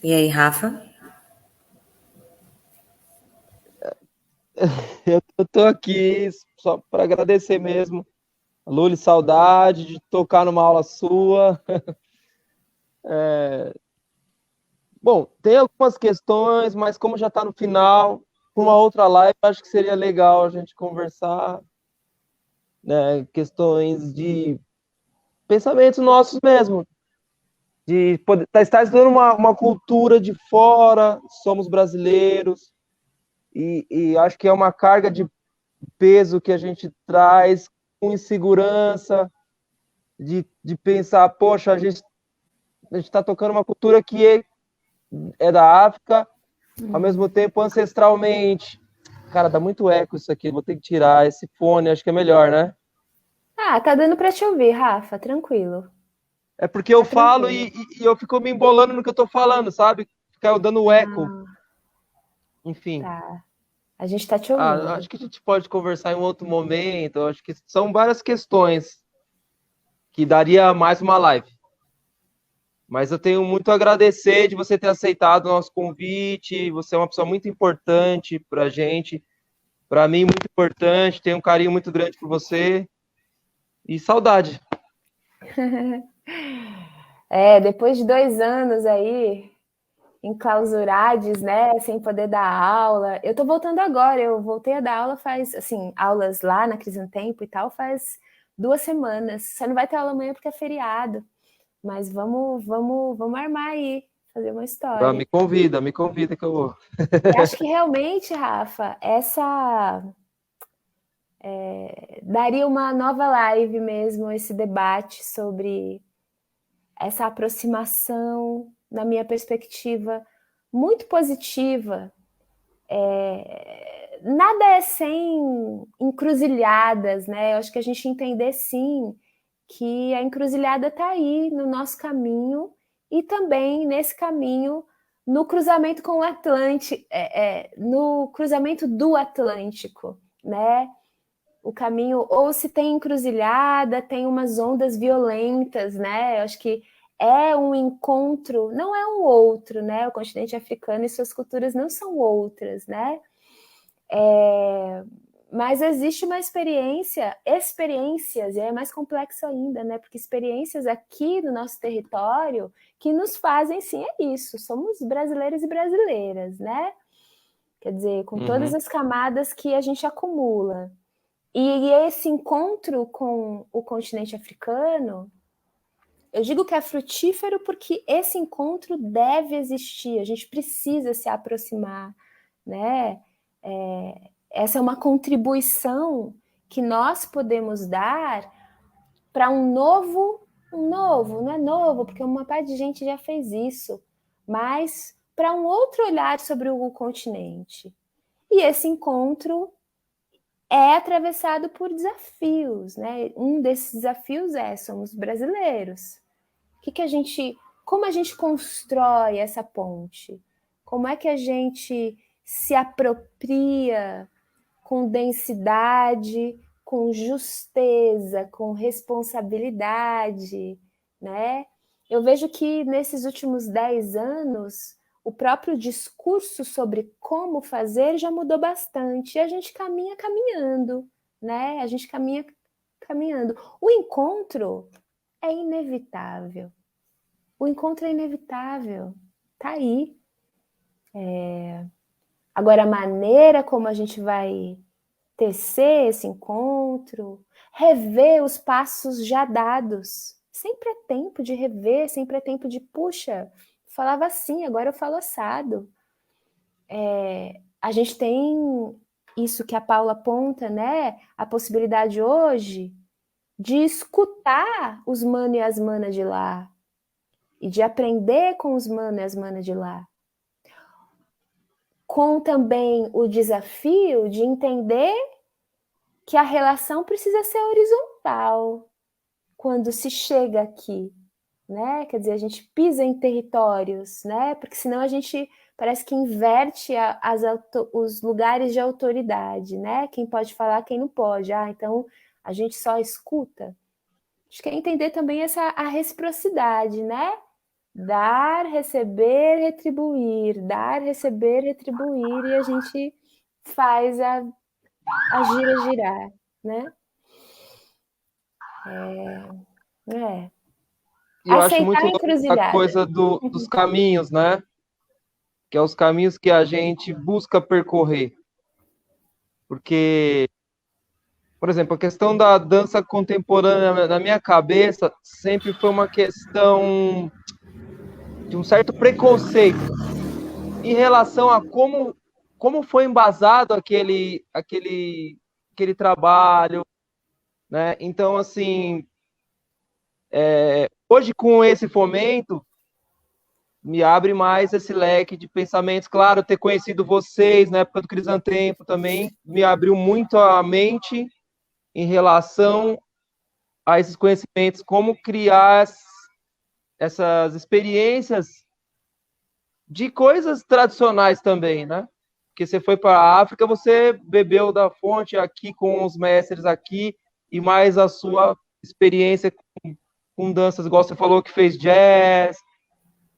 S1: E aí, Rafa?
S3: Eu tô aqui só para agradecer mesmo. Luli, saudade de tocar numa aula sua. Bom, tem algumas questões, mas como já está no final, para uma outra live, acho que seria legal a gente conversar, né, questões de pensamentos nossos mesmo, de poder estar estudando uma cultura de fora, somos brasileiros, e acho que é uma carga de peso que a gente traz, com insegurança, de pensar, poxa, a gente está tocando uma cultura que é da África, ao mesmo tempo ancestralmente. Cara, dá muito eco isso aqui, vou ter que tirar esse fone, acho que é melhor, né?
S2: Ah, tá dando para te ouvir, Rafa, tranquilo.
S3: É porque eu
S2: Tá
S3: falo
S2: tranquilo.
S3: e eu fico me embolando no que eu tô falando, sabe? Fica dando eco. Enfim.
S2: Tá. A gente tá te ouvindo.
S3: Acho que a gente pode conversar em um outro momento. Acho que são várias questões que daria mais uma live. Mas eu tenho muito a agradecer de você ter aceitado o nosso convite. Você é uma pessoa muito importante pra gente. Pra mim, muito importante. Tenho um carinho muito grande por você. E saudade.
S2: Depois de 2 anos aí, enclausurados, né, sem poder dar aula. Eu tô voltando agora, eu voltei a dar aula faz, assim, aulas lá na Crisantempo e tal, faz 2 semanas. Você não vai ter aula amanhã porque é feriado, mas vamos armar aí, fazer uma história.
S3: Me convida que eu vou.
S2: Eu acho que realmente, Rafa, daria uma nova live mesmo, esse debate sobre essa aproximação, na minha perspectiva, muito positiva. Nada é sem encruzilhadas, né? Eu acho que a gente entender, sim, que a encruzilhada está aí no nosso caminho e também nesse caminho no cruzamento com o Atlântico, no cruzamento do Atlântico, né? O caminho, ou se tem encruzilhada, tem umas ondas violentas, né? Eu acho que é um encontro, não é um outro, né? O continente africano e suas culturas não são outras, né? Mas existe uma experiências, e é mais complexo ainda, né? Porque experiências aqui no nosso território que nos fazem, sim, é isso. Somos brasileiros e brasileiras, né? Quer dizer, com todas as camadas que a gente acumula. E esse encontro com o continente africano, eu digo que é frutífero porque esse encontro deve existir, a gente precisa se aproximar, né? Essa é uma contribuição que nós podemos dar para um novo, não é novo, porque uma parte de gente já fez isso, mas para um outro olhar sobre o continente. E esse encontro é atravessado por desafios, né? Um desses desafios somos brasileiros. Como a gente constrói essa ponte? Como é que a gente se apropria com densidade, com justeza, com responsabilidade, né? Eu vejo que nesses últimos 10 anos o próprio discurso sobre como fazer já mudou bastante. E a gente caminha caminhando, né? A gente caminha caminhando. O encontro é inevitável. O encontro é inevitável. Tá aí. Agora, a maneira como a gente vai tecer esse encontro, rever os passos já dados. Sempre é tempo de rever, sempre é tempo de, puxa, falava assim, agora eu falo assado. A gente tem isso que a Paula aponta, né? A possibilidade hoje de escutar os mano e as manas de lá e de aprender com os mano e as manas de lá. Com também o desafio de entender que a relação precisa ser horizontal quando se chega aqui, né? Quer dizer, a gente pisa em territórios, né? Porque senão a gente parece que inverte os lugares de autoridade, né? Quem pode falar, quem não pode. Então a gente só escuta. Acho que é entender também a reciprocidade, né? Dar, receber, retribuir. Dar, receber, retribuir. E a gente faz a gira girar, né?
S3: E eu acho
S2: Aceitar
S3: muito
S2: a
S3: louco essa
S2: encruzilhada.
S3: coisa dos caminhos, né? Que é os caminhos que a gente busca percorrer. Porque, por exemplo, a questão da dança contemporânea na minha cabeça sempre foi uma questão de um certo preconceito em relação a como foi embasado aquele aquele trabalho, né? Então, assim, hoje com esse fomento, me abre mais esse leque de pensamentos. Claro, ter conhecido vocês na época do Crisantempo também me abriu muito a mente em relação a esses conhecimentos, como criar essas experiências de coisas tradicionais também, né? Porque você foi para a África, você bebeu da fonte aqui com os mestres aqui, e mais a sua experiência com danças, igual você falou que fez jazz,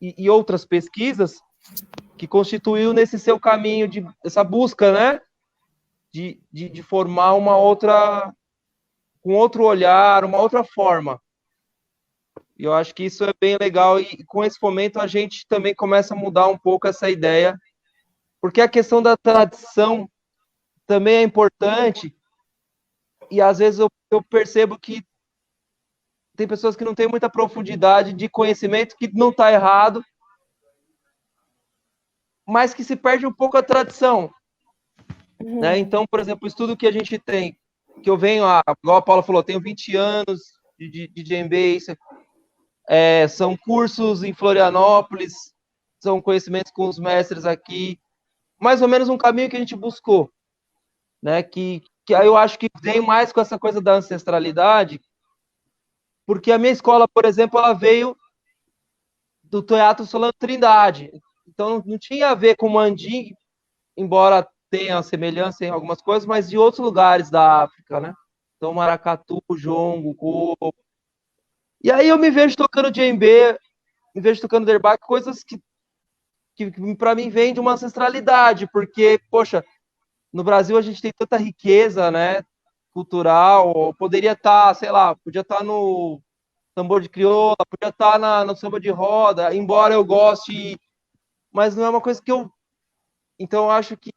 S3: e outras pesquisas que constituiu nesse seu caminho, essa busca, né? De formar uma outra, com outro olhar, uma outra forma. E eu acho que isso é bem legal, e com esse fomento a gente também começa a mudar um pouco essa ideia, porque a questão da tradição também é importante, e às vezes eu percebo que tem pessoas que não têm muita profundidade de conhecimento, que não está errado, mas que se perde um pouco a tradição. Né? Então, por exemplo, o estudo que a gente tem, que eu venho, igual a Paula falou, tenho 20 anos de djembe, são cursos em Florianópolis, são conhecimentos com os mestres aqui, mais ou menos um caminho que a gente buscou, né? Que aí eu acho que vem mais com essa coisa da ancestralidade, porque a minha escola, por exemplo, ela veio do Teatro Solano Trindade, então não tinha a ver com mandingue, embora tenha semelhança em algumas coisas, mas de outros lugares da África, né? Então, maracatu, jongo, coco. E aí eu me vejo tocando djembe, me vejo tocando derbaque, coisas que para mim vêm de uma ancestralidade, porque, poxa, no Brasil a gente tem tanta riqueza, né, cultural, poderia estar, sei lá, podia estar no tambor de crioula, podia estar no samba de roda, embora eu goste, mas não é uma coisa que eu... Então, eu acho que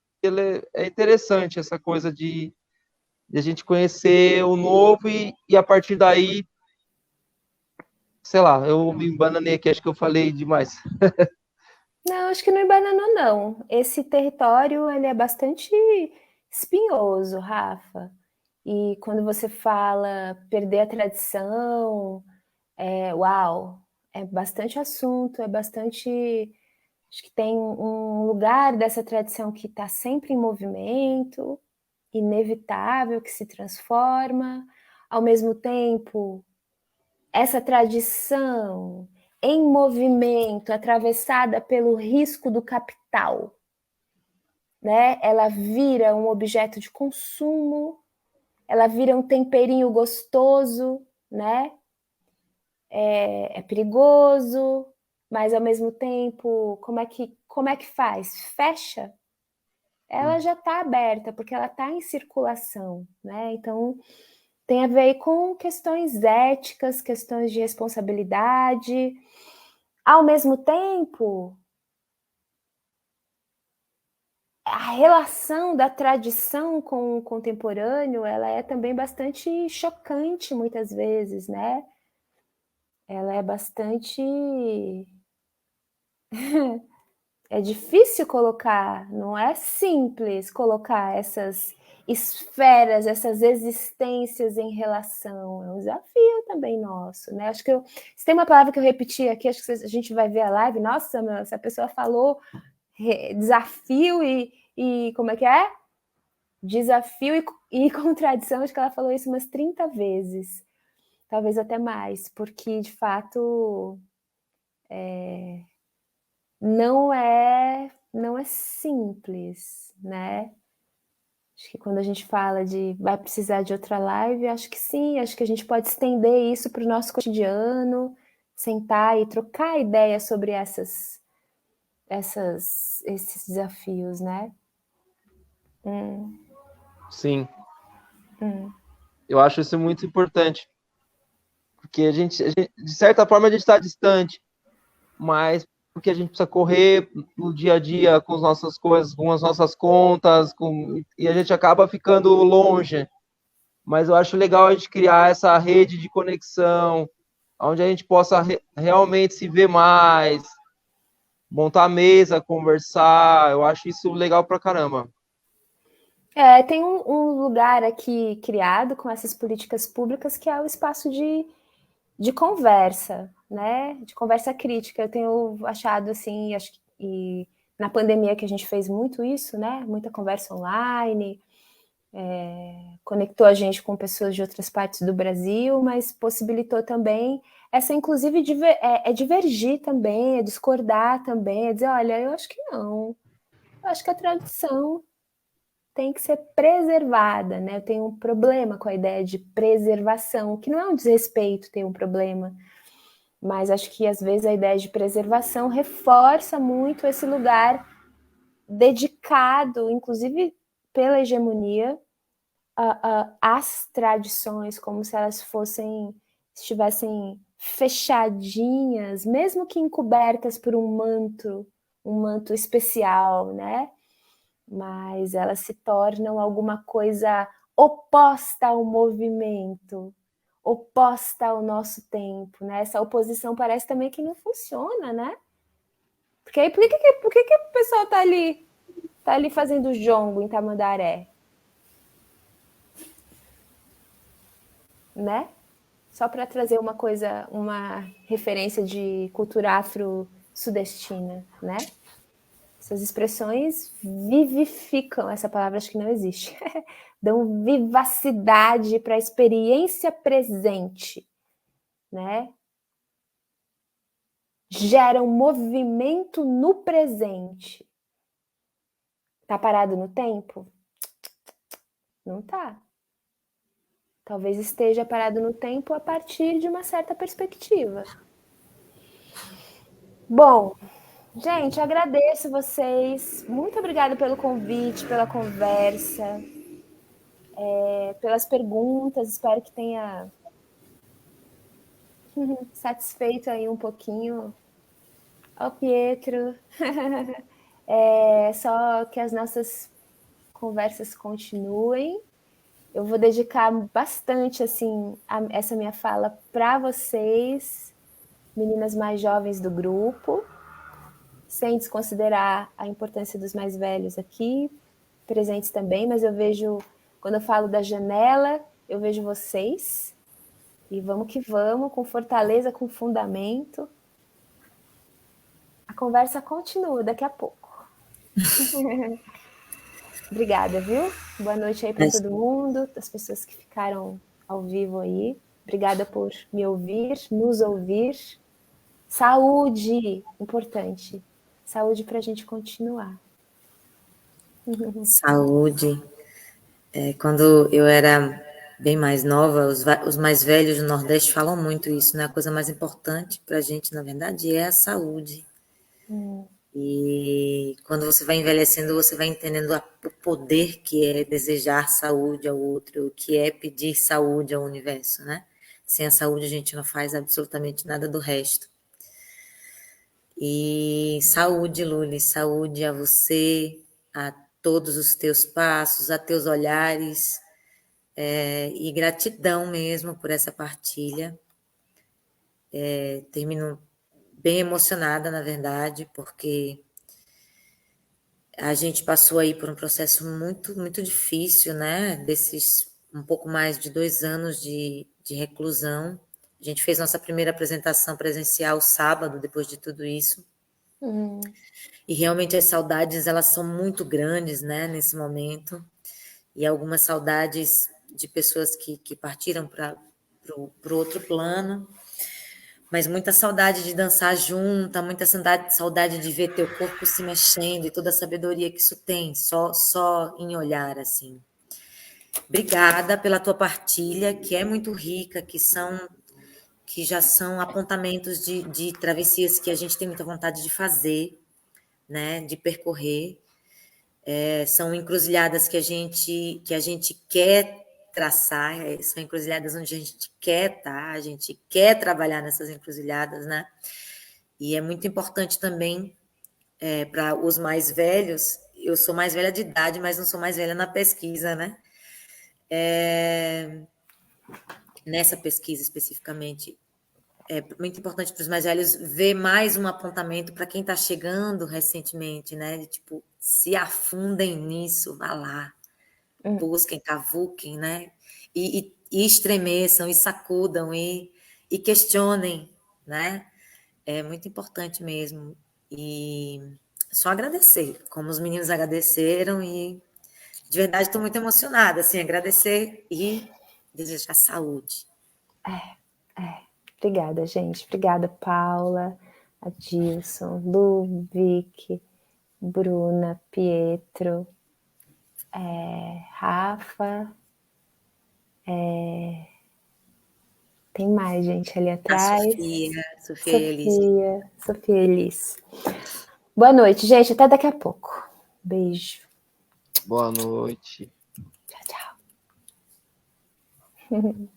S3: é interessante essa coisa de a gente conhecer o novo e a partir daí, sei lá, eu me embananei aqui, acho que eu falei demais.
S2: Não, acho que não embananou, não. Esse território, ele é bastante espinhoso, Rafa. E quando você fala perder a tradição, uau, é bastante assunto, é bastante... Acho que tem um lugar dessa tradição que está sempre em movimento, inevitável, que se transforma. Ao mesmo tempo, essa tradição em movimento, atravessada pelo risco do capital, né? Ela vira um objeto de consumo, ela vira um temperinho gostoso, né? É perigoso, mas ao mesmo tempo, como é que faz? Fecha? Ela já está aberta, porque ela está em circulação, né? Então, tem a ver com questões éticas, questões de responsabilidade. Ao mesmo tempo, a relação da tradição com o contemporâneo, ela é também bastante chocante muitas vezes, né? Ela é bastante... É difícil colocar, não é simples colocar essas esferas, essas existências em relação. É um desafio também nosso, né? Acho que se tem uma palavra que eu repeti aqui, acho que a gente vai ver a live, nossa, meu, essa pessoa falou desafio e como é que é? Desafio e contradição, acho que ela falou isso umas 30 vezes, talvez até mais, porque de fato não é simples, né? Acho que quando a gente fala de vai precisar de outra live, acho que sim, acho que a gente pode estender isso para o nosso cotidiano, sentar e trocar ideias sobre esses desafios, né?
S3: Sim. Eu acho isso muito importante, porque a gente, de certa forma, a gente está distante, mas porque a gente precisa correr no dia a dia com as nossas coisas, com as nossas contas, e a gente acaba ficando longe. Mas eu acho legal a gente criar essa rede de conexão, onde a gente possa realmente se ver mais, montar a mesa, conversar. Eu acho isso legal pra caramba.
S2: Tem um lugar aqui criado com essas políticas públicas que é o espaço de conversa, né? De conversa crítica. Eu tenho achado assim, acho que e na pandemia que a gente fez muito isso, né? Muita conversa online, conectou a gente com pessoas de outras partes do Brasil, mas possibilitou também essa, inclusive, divergir também, é discordar também, é dizer, olha, eu acho que não. Eu acho que a tradição tem que ser preservada, né? Eu tenho um problema com a ideia de preservação, que não é um desrespeito ter um problema, mas acho que às vezes a ideia de preservação reforça muito esse lugar dedicado, inclusive pela hegemonia, às tradições, como se elas estivessem fechadinhas, mesmo que encobertas por um manto especial, né? Mas elas se tornam alguma coisa oposta ao movimento, oposta ao nosso tempo, né? Essa oposição parece também que não funciona, né? Porque aí por que o pessoal tá ali fazendo jongo em Tamandaré? Né? Só para trazer uma referência de cultura afro-sudestina, né? Essas expressões vivificam, essa palavra acho que não existe, dão vivacidade para a experiência presente, né? Geram movimento no presente. Tá parado no tempo? Não tá. Talvez esteja parado no tempo a partir de uma certa perspectiva. Bom, gente, agradeço vocês. Muito obrigada pelo convite, pela conversa, pelas perguntas. Espero que tenha satisfeito aí um pouquinho. Ó, Pietro. Só que as nossas conversas continuem. Eu vou dedicar bastante assim essa minha fala para vocês, meninas mais jovens do grupo, sem desconsiderar a importância dos mais velhos aqui, presentes também, mas eu vejo, quando eu falo da janela, eu vejo vocês, e vamos que vamos, com fortaleza, com fundamento. A conversa continua daqui a pouco. Obrigada, viu? Boa noite aí para todo mundo, as pessoas que ficaram ao vivo aí. Obrigada por me ouvir, nos ouvir. Saúde, importante. Saúde para a gente continuar.
S1: Saúde. Quando eu era bem mais nova, os mais velhos do Nordeste falam muito isso, né? A coisa mais importante para a gente, na verdade, é a saúde. E quando você vai envelhecendo, você vai entendendo o poder que é desejar saúde ao outro, o que é pedir saúde ao universo, né? Sem a saúde a gente não faz absolutamente nada do resto. E saúde, Luli, saúde a você, a todos os teus passos, a teus olhares, e gratidão mesmo por essa partilha. Termino bem emocionada, na verdade, porque a gente passou aí por um processo muito, muito difícil, né? Desses um pouco mais de 2 anos de reclusão. A gente fez nossa primeira apresentação presencial sábado, depois de tudo isso. E realmente as saudades, elas são muito grandes, né, nesse momento. E algumas saudades de pessoas que partiram para o outro plano. Mas muita saudade de dançar junta, muita saudade de ver teu corpo se mexendo e toda a sabedoria que isso tem, só em olhar, assim. Obrigada pela tua partilha, que é muito rica, que já são apontamentos de travessias que a gente tem muita vontade de fazer, né, de percorrer. São encruzilhadas que a gente quer traçar, são encruzilhadas onde a gente quer estar, a gente quer trabalhar nessas encruzilhadas, né? E é muito importante também para os mais velhos. Eu sou mais velha de idade, mas não sou mais velha na pesquisa, né? Nessa pesquisa especificamente, é muito importante para os mais velhos ver mais um apontamento para quem está chegando recentemente, né? De tipo, se afundem nisso, vá lá, busquem, cavuquem, né? E estremeçam, e sacudam, e questionem, né? É muito importante mesmo. E só agradecer, como os meninos agradeceram, e de verdade estou muito emocionada, assim, agradecer e desejar saúde.
S2: Obrigada, gente. Obrigada, Paula, Adilson, Lu, Vicky, Bruna, Pietro, Rafa. Tem mais gente ali
S1: A
S2: atrás.
S1: Sofia e Elis.
S2: Sofia e Elis. Boa noite, gente. Até daqui a pouco. Beijo.
S3: Boa noite.
S2: Tchau, tchau.